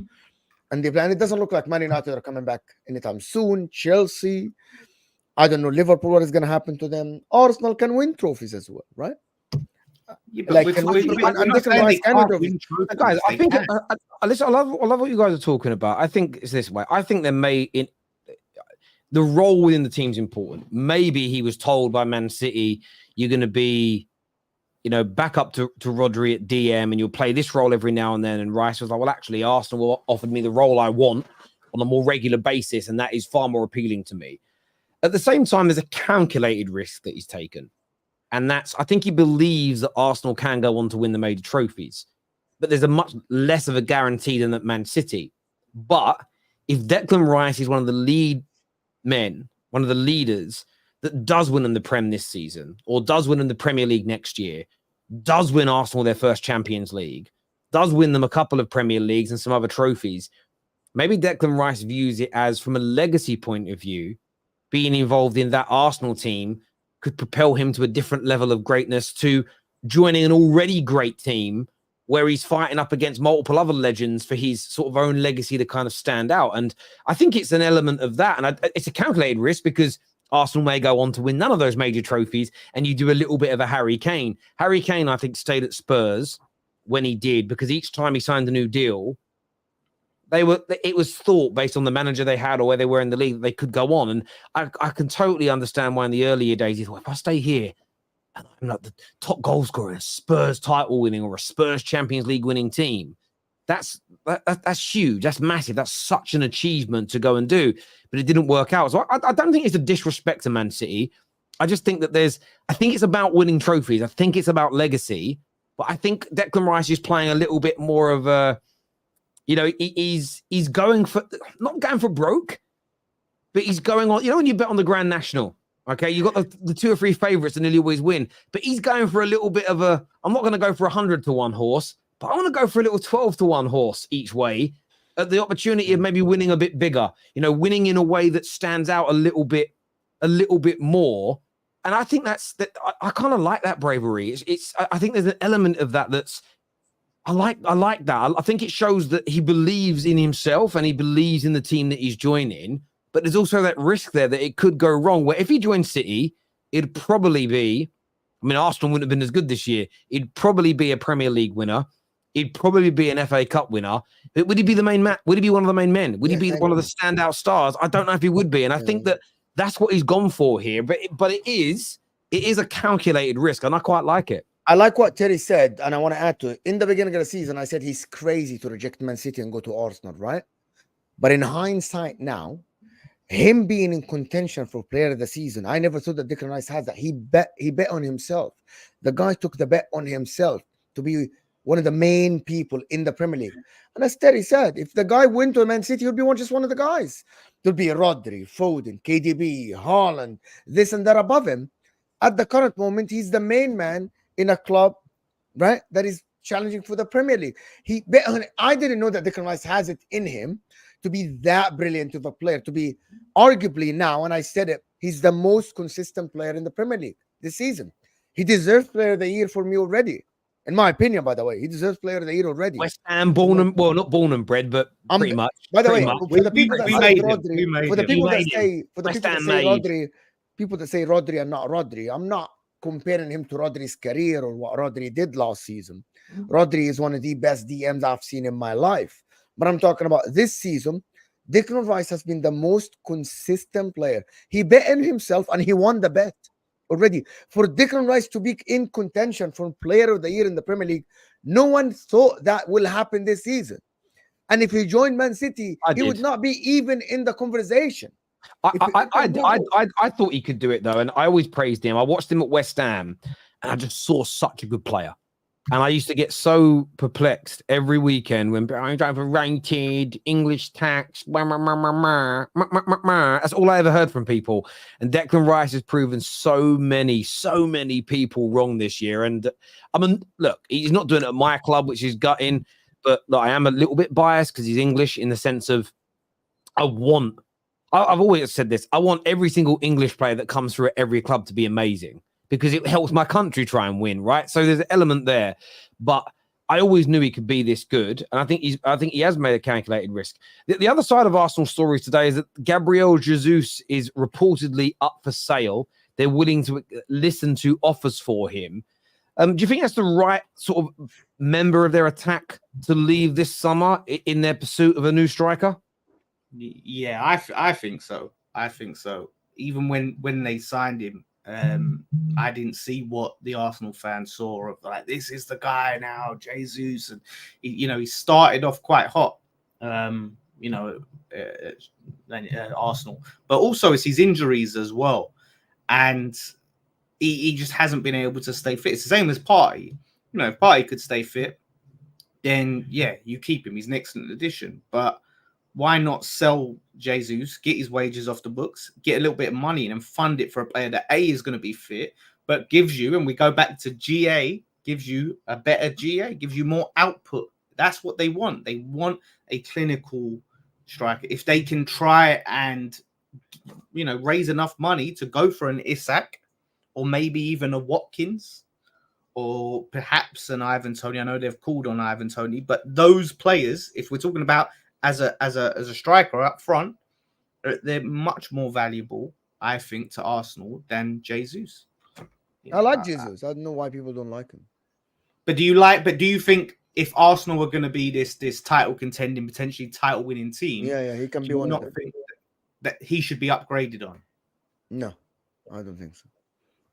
and they play, and it doesn't look like Man United are coming back anytime soon, Chelsea, I don't know, Liverpool, what is going to happen to them? Arsenal can win trophies as well, right? Yeah, but guys, I think listen, I love what you guys are talking about. I think it's this way. I think the role within the team's important. Maybe he was told by Man City, you're going to be, back up to Rodri at DM, and you'll play this role every now and then. And Rice was like, well, actually, Arsenal offered me the role I want on a more regular basis, and that is far more appealing to me. At the same time, there's a calculated risk that he's taken. And I think he believes that Arsenal can go on to win the major trophies. But there's a much less of a guarantee than at Man City. But if Declan Rice is one of the lead men, one of the leaders that does win in the Prem this season, or does win in the Premier League next year, does win Arsenal their first Champions League, does win them a couple of Premier Leagues and some other trophies, maybe Declan Rice views it as, from a legacy point of view, being involved in that Arsenal team could propel him to a different level of greatness, to joining an already great team where he's fighting up against multiple other legends for his sort of own legacy to kind of stand out. And I think it's an element of that. And it's a calculated risk because Arsenal may go on to win none of those major trophies, and you do a little bit of a Harry Kane. Harry Kane, I think, stayed at Spurs when he did, because each time he signed a new deal, it was thought, based on the manager they had or where they were in the league, that they could go on. And I can totally understand why in the earlier days he thought, if I stay here and I'm like the top goal scorer in a Spurs title winning or a Spurs Champions League winning team, that's huge. That's massive. That's such an achievement to go and do. But it didn't work out. So I don't think it's a disrespect to Man City. I just think that I think it's about winning trophies. I think it's about legacy. But I think Declan Rice is playing a little bit more of a, he's going for, not going for broke, but he's going on, when you bet on the Grand National, okay, you got the 2 or 3 favorites and nearly always win. But he's going for a little bit of I'm not going to go for 100 to 1 horse, but I want to go for a little 12 to 1 horse each way, at the opportunity of maybe winning a bit bigger, winning in a way that stands out a little bit more. And I think I kind of like that bravery. I think there's an element of that I like that. I think it shows that he believes in himself and he believes in the team that he's joining. But there's also that risk there that it could go wrong, where if he joined City, it'd probably be, Arsenal wouldn't have been as good this year. It'd probably be a Premier League winner. He'd probably be an FA Cup winner. But would he be the main man? Would he be one of the main men? Would he be one of the standout stars? I don't know if he would be. And I think that's what he's gone for here. But it is it is a calculated risk, and I quite like it. I like what Terry said, and I want to add to it. In the beginning of the season, I said he's crazy to reject Man City and go to Arsenal, right? But in hindsight now, him being in contention for player of the season, I never thought that Declan Rice has that. He bet on himself. The guy took the bet on himself to be one of the main people in the Premier League. And as Terry said, if the guy went to Man City, he'll be just one of the guys. There'll be Rodri, Foden, KDB, Haaland, this and that above him. At the current moment, he's the main man in a club, right, that is challenging for the Premier League. He bet on it. I didn't know that Declan Rice has it in him to be that brilliant of a player, to be arguably now, and I said it, he's the most consistent player in the Premier League this season. He deserves Player of the Year for me already. In my opinion, by the way, he deserves Player of the Year already. West Ham, born and well, not born and bred, but pretty much. By the way, much. for the people that say Rodri, for the people that say Rodri, people that say Rodri and not Rodri, I'm not comparing him to Rodri's career or what Rodri did last season. Rodri is one of the best DMs I've seen in my life. But I'm talking about this season. Declan Rice has been the most consistent player. He bet on himself and he won the bet already. For Declan Rice to be in contention for Player of the Year in the Premier League, no one thought that will happen this season. And if he joined Man City, he would not be even in the conversation. I thought he could do it though, and I always praised him. I watched him at West Ham, and I just saw such a good player. And I used to get so perplexed every weekend when I'm driving rated English tax. That's all I ever heard from people. And Declan Rice has proven so many people wrong this year. And I mean, look, he's not doing it at my club, which is gutting. But look, I am a little bit biased because he's English in the sense of I've always said this. I want every single English player that comes through at every club to be amazing, because it helps my country try and win, right? So there's an element there, but I always knew he could be this good, and I think he has made a calculated risk. The other side of Arsenal stories today is that Gabriel Jesus is reportedly up for sale. They're willing to listen to offers for him. Do you think that's the right sort of member of their attack to leave this summer in their pursuit of a new striker? Yeah, I think so. I think so. Even when they signed him, I didn't see what the Arsenal fans saw of like, this is the guy now, Jesus, and he started off quite hot, Arsenal, but also it's his injuries as well, and he just hasn't been able to stay fit. It's the same as Partey. If Partey could stay fit, then yeah, you keep him. He's an excellent addition, but why not sell Jesus, get his wages off the books, get a little bit of money and fund it for a player that A is going to be fit, but gives you, and we go back to GA, gives you a better GA, gives you more output. That's what they want. They want a clinical striker. If they can try and, raise enough money to go for an Isak or maybe even a Watkins or perhaps an Ivan Toney. I know they've called on Ivan Toney, but those players, if we're talking about as a striker up front, they're much more valuable, I think, to Arsenal than Jesus. I like Jesus. I don't know why people don't like him. But do you think if Arsenal were going to be this title contending, potentially title winning team, he can be one of them, think that he should be upgraded on? No, I don't think so.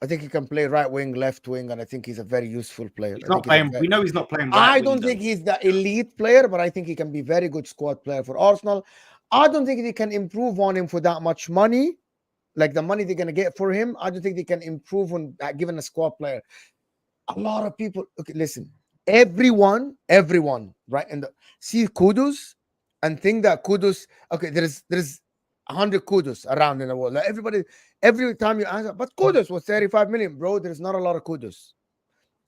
I think he can play right wing, left wing, and I think he's a very useful player. He's not playing. We know he's not playing right I don't think he's the elite player, but I think he can be very good squad player for Arsenal. I don't think they can improve on him for that much money, like the money they're going to get for him. I don't think they can improve on given a squad player. A lot of people, okay, listen, everyone, right? And see Kudus and think that Kudus, okay, there's 100 Kudus around in the world. Like every time you answer, but Kudus was 35 million, bro. There's not a lot of Kudus.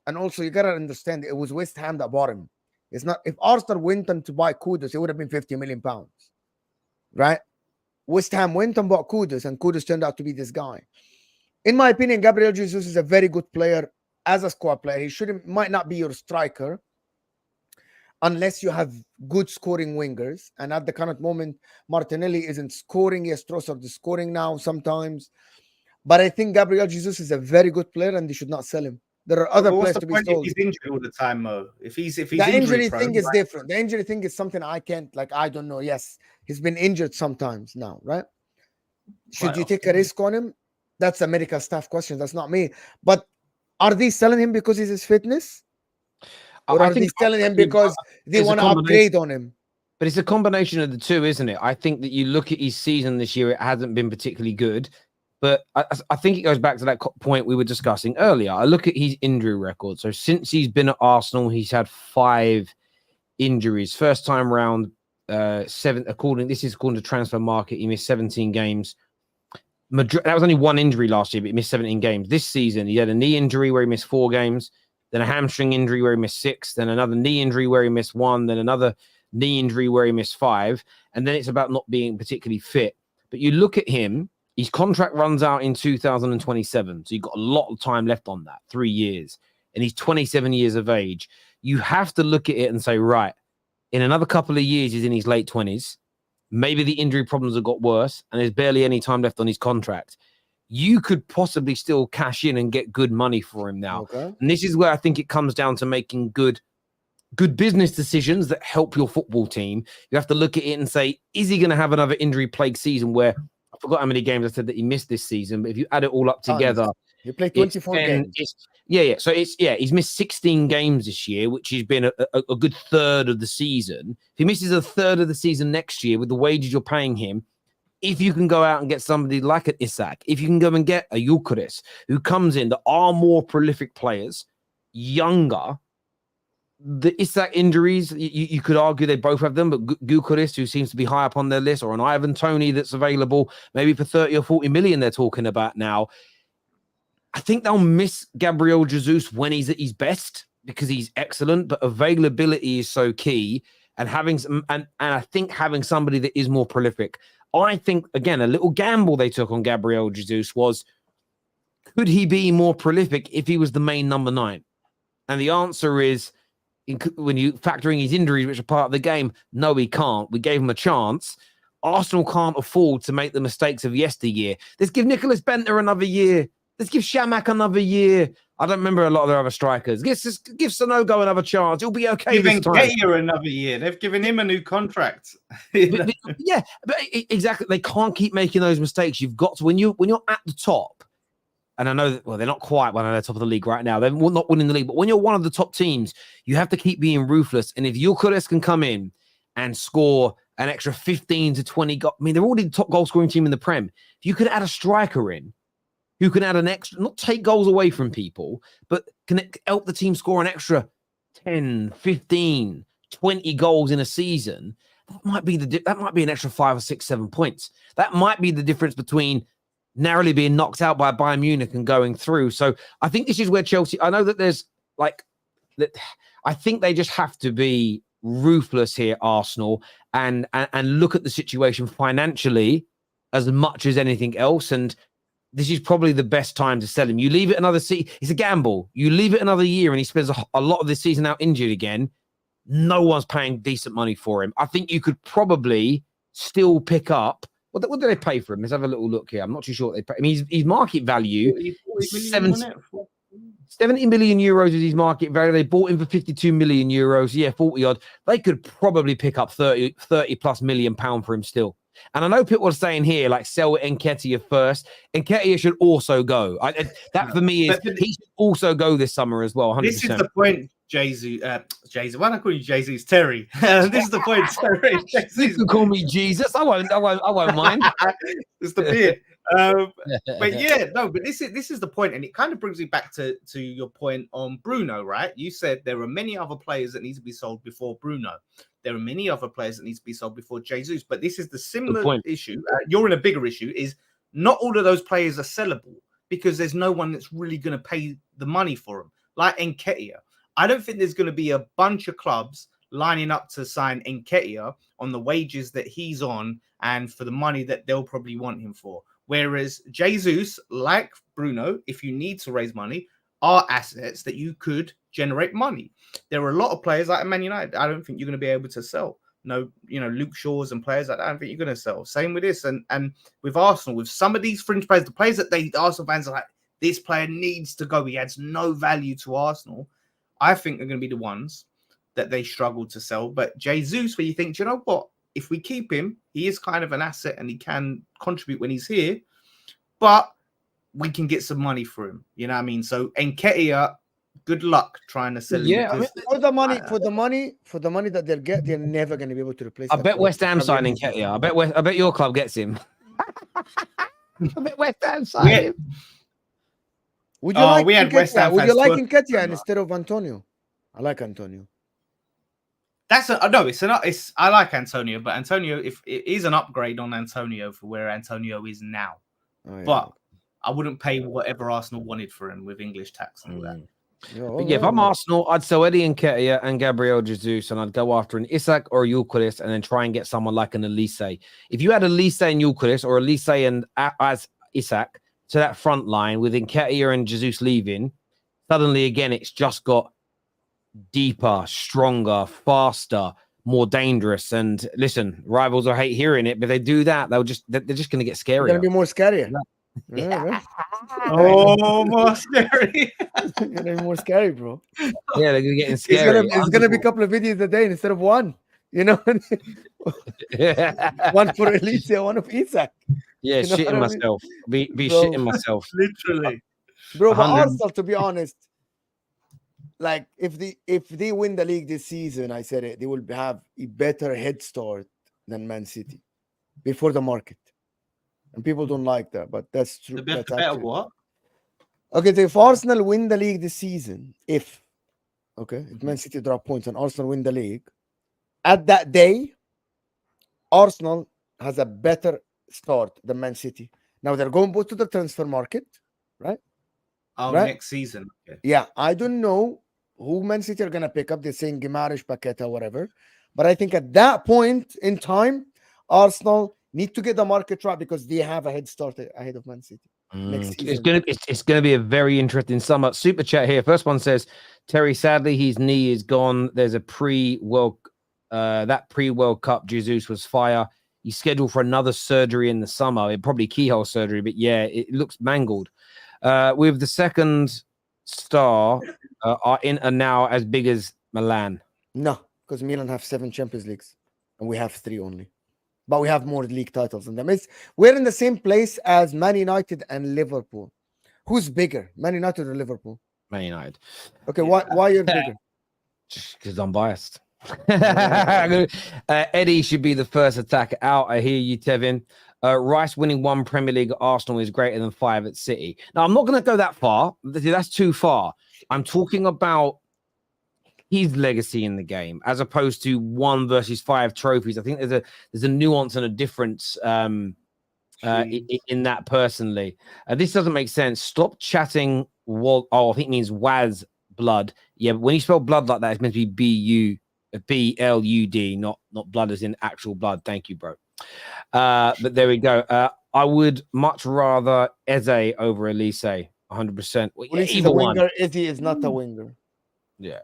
And also, you gotta understand, it was West Ham that bought him. It's not, if Arsenal went on to buy Kudus, it would have been 50 million pounds, right? West Ham went and bought Kudus, and Kudus turned out to be this guy. In my opinion, Gabriel Jesus is a very good player as a squad player. He might not be your striker unless you have good scoring wingers. And at the current moment, Martinelli isn't scoring. Yes, Trossard is scoring now sometimes. But I think Gabriel Jesus is a very good player, and they should not sell him. There are other players to be sold. If he's injured all the time, Mo. If he's the injury thing is different. The injury thing is something I can't, I don't know. Yes, he's been injured sometimes now, right? Should you take a risk on him? That's a medical staff question. That's not me. But are they selling him because he's his fitness? Or I are they think selling him because they it's a want to combination. upgrade on him? But it's a combination of the two, isn't it? I think that you look at his season this year, it hasn't been particularly good. But I think it goes back to that point we were discussing earlier. I look at his injury record. So since he's been at Arsenal, he's had 5 injuries. First time round, 7. This is according to Transfer Market. He missed 17 games. That was only 1 injury last year, but he missed 17 games. This season, he had a knee injury where he missed 4 games, then a hamstring injury where he missed 6, then another knee injury where he missed 1, then another knee injury where he missed 5, and then it's about not being particularly fit. But you look at him, his contract runs out in 2027, so you've got a lot of time left on that, 3 years, and he's 27 years of age. You have to look at it and say, right, in another couple of years, he's in his late 20s. Maybe the injury problems have got worse, and there's barely any time left on his contract. You could possibly still cash in and get good money for him now. Okay. And this is where I think it comes down to making good business decisions that help your football team. You have to look at it and say, is he going to have another injury-plagued season where, I forgot how many games I said that he missed this season, but if you add it all up together, he played 24 games. So he's missed 16 games this year, which has been a good third of the season. If he misses a third of the season next year with the wages you're paying him, if you can go out and get somebody like an Isak, if you can go and get a Eucharist who comes in that are more prolific players, younger. The Isak injuries, you could argue they both have them, but Gyökeres, who seems to be high up on their list, or an Ivan Toney that's available, maybe for 30 or 40 million they're talking about now. I think they'll miss Gabriel Jesus when he's at his best because he's excellent, but availability is so key. And having and I think having somebody that is more prolific. I think, again, a little gamble they took on Gabriel Jesus was, could he be more prolific if he was the main number 9? And the answer is, when you factor in his injuries, which are part of the game, no, he can't. We gave him a chance. Arsenal can't afford to make the mistakes of yesteryear. Let's give Nicholas Bentner another year. Let's give Shamak another year. I don't remember a lot of their other strikers. Give Sonogo another chance. It'll be okay this time. Give another year. They've given him a new contract. Yeah, but exactly. They can't keep making those mistakes. You've got to, when you're at the top, and I know that, well, they're not quite one of the top of the league right now. They're not winning the league. But when you're one of the top teams, you have to keep being ruthless. And if Eucharist can come in and score an extra 15 to 20 goals, I mean, they're already the top goal scoring team in the Prem. If you could add a striker in who can add an extra, not take goals away from people, but can help the team score an extra 10, 15, 20 goals in a season, that might be an extra 5 or 6, 7 points. That might be the difference between narrowly being knocked out by Bayern Munich and going through. So I think this is where Chelsea, I know that there's I think they just have to be ruthless here, Arsenal, and look at the situation financially as much as anything else. And this is probably the best time to sell him. You leave it another season, it's a gamble. You leave it another year and he spends a lot of this season out injured again. No one's paying decent money for him. I think you could probably still pick up. What do they pay for him? Let's have a little look here. I'm not too sure what they pay. I mean, his market value is 70 million euros is his market value. They bought him for 52 million euros. Yeah, 40 odd. They could probably pick up 30 plus million pound for him still. And I know people are saying here, like, sell Nketiah first. Nketiah should also go. That for me is, he should also go this summer as well. 100%. This is the point, Jesus. Why don't I call you Jesus? Terry. This is the point, Terry. You can call me Jesus. I won't mind. It's the beard. But yeah, no. But this is the point, and it kind of brings me back to your point on Bruno, right? You said there are many other players that need to be sold before Bruno. There are many other players that need to be sold before Jesus. But this is the similar issue. You're in a bigger issue. Is not all of those players are sellable because there's no one that's really going to pay the money for them, like Nketiah. I don't think there's going to be a bunch of clubs lining up to sign Nketiah on the wages that he's on and for the money that they'll probably want him for. Whereas Jesus, like Bruno, if you need to raise money, are assets that you could generate money. There are a lot of players like Man United. I don't think you're going to be able to sell. No, Luke Shaw's and players like that, I don't think you're going to sell. Same with this. And with Arsenal, with some of these fringe players, the players that the Arsenal fans are like, this player needs to go. He adds no value to Arsenal. I think are going to be the ones that they struggle to sell. But Jesus, where you think, do you know what? If we keep him, he is kind of an asset and he can contribute when he's here. But we can get some money for him. You know what I mean? So Nketiah, good luck trying to sell him. Yeah, because for the money that they'll get, they're never going to be able to replace. I bet West Ham signing Nketiah. I bet your club gets him. I bet West Ham signing him. Would you like? We had West Ham. Would you like Nketiah instead of Antonio? I like Antonio. That's it's I like Antonio, but Antonio, if it is an upgrade on Antonio for where Antonio is now, but I wouldn't pay whatever Arsenal wanted for him with English tax and all that. If I'm Arsenal, I'd sell Eddie Nketiah and Gabriel Jesus, and I'd go after an Isak or a Euclid and then try and get someone like an Elise. If you had Elise and Euclid or Elise and as Isak to that front line with Nketiah and Jesus leaving, suddenly again it's just got deeper, stronger, faster, more dangerous. And listen, rivals will hate hearing it, but they do that, they're just going to get scarier. They're going to be more scarier. Yeah. Oh, more scary. It's going to be more scary, bro. Yeah, they're getting scary. It's going to be a couple of videos a day instead of one. You know, one for Alicia, one of Isak. Yeah, you know shitting myself. Be bro, shitting myself. Literally, bro. But Arsenal, to be honest, like if they win the league this season, I said it, they will have a better head start than Man City before the market, and people don't like that, but that's true. That's better what? Okay, so if Arsenal win the league this season, if Man City drop points and Arsenal win the league, at that day, Arsenal has a better start than Man City. Now they're going both to the transfer market, right? Oh, right? Next season. Okay. Yeah, I don't know who Man City are gonna pick up. They're saying Guimaraes, Paqueta, whatever. But I think at that point in time, Arsenal need to get the market right because they have a head start ahead of Man City. Next season. It's gonna be a very interesting summer. Super chat here. First one says, Terry, sadly his knee is gone. There's a pre-World Cup, Jesus was fire. He's scheduled for another surgery in the summer. Probably keyhole surgery, but yeah, it looks mangled. With the second star are in and now as big as Milan. No, because Milan have 7 Champions Leagues and we have 3 only. But we have more league titles than them. We're in the same place as Man United and Liverpool. Who's bigger, Man United or Liverpool? Man United. Okay, why you're bigger? Because I'm biased. Eddie should be the first attacker out. I hear you, Tevin. Rice winning 1 Premier League at Arsenal is greater than 5 at City. Now, I'm not going to go that far. That's too far. I'm talking about his legacy in the game as opposed to 1 versus 5 trophies. I think there's a nuance and a difference in that personally. This doesn't make sense. Stop chatting. I think it means Waz blood. Yeah, but when you spell blood like that, it's meant to be BLUD, not blood as in actual blood. Thank you, bro. But there we go. I would much rather Eze over Elise, 100%. Either one. Eze is not a winger. Yeah,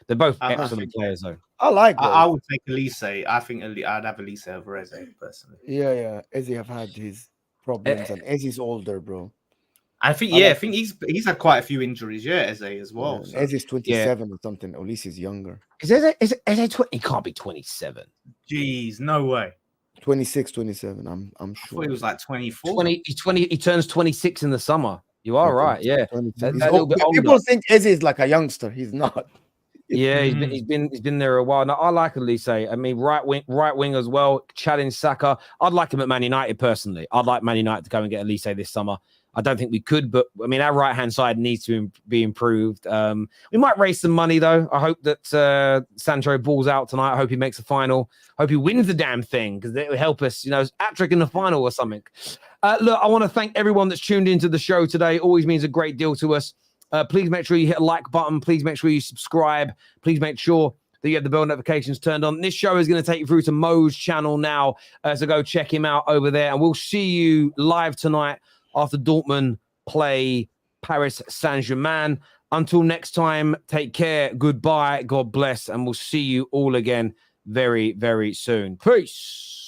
they're both excellent players, though. I like. I would take Elise. I think I'd have Elise over Eze personally. Yeah. Eze have had his problems, and Eze's older, bro. I think he's had quite a few injuries. Yeah, Eze as well. Yeah, so. Eze's 27 or something. Elise is younger. Is Eze 20? He can't be 27. Jeez, no way. 26, 27. I'm sure. I thought he was like 24. 20. He turns 26 in the summer. You are right. Yeah. People think Eze is like a youngster. He's not. Yeah, he's been there a while. Now I like Elise. I mean, right wing as well. Challenge Saka. I'd like him at Man United personally. I'd like Man United to go and get Elise this summer. I don't think we could, but I mean, our right-hand side needs to be improved. We might raise some money, though. I hope that Sancho balls out tonight. I hope he makes a final. I hope he wins the damn thing because it will help us, hat-trick in the final or something. Look, I want to thank everyone that's tuned into the show today. Always means a great deal to us. Please make sure you hit a like button. Please make sure you subscribe. Please make sure that you have the bell notifications turned on. This show is going to take you through to Mo's channel now, so go check him out over there. And we'll see you live tonight after Dortmund play Paris Saint-Germain. Until next time, take care, goodbye, God bless, and we'll see you all again very, very soon. Peace.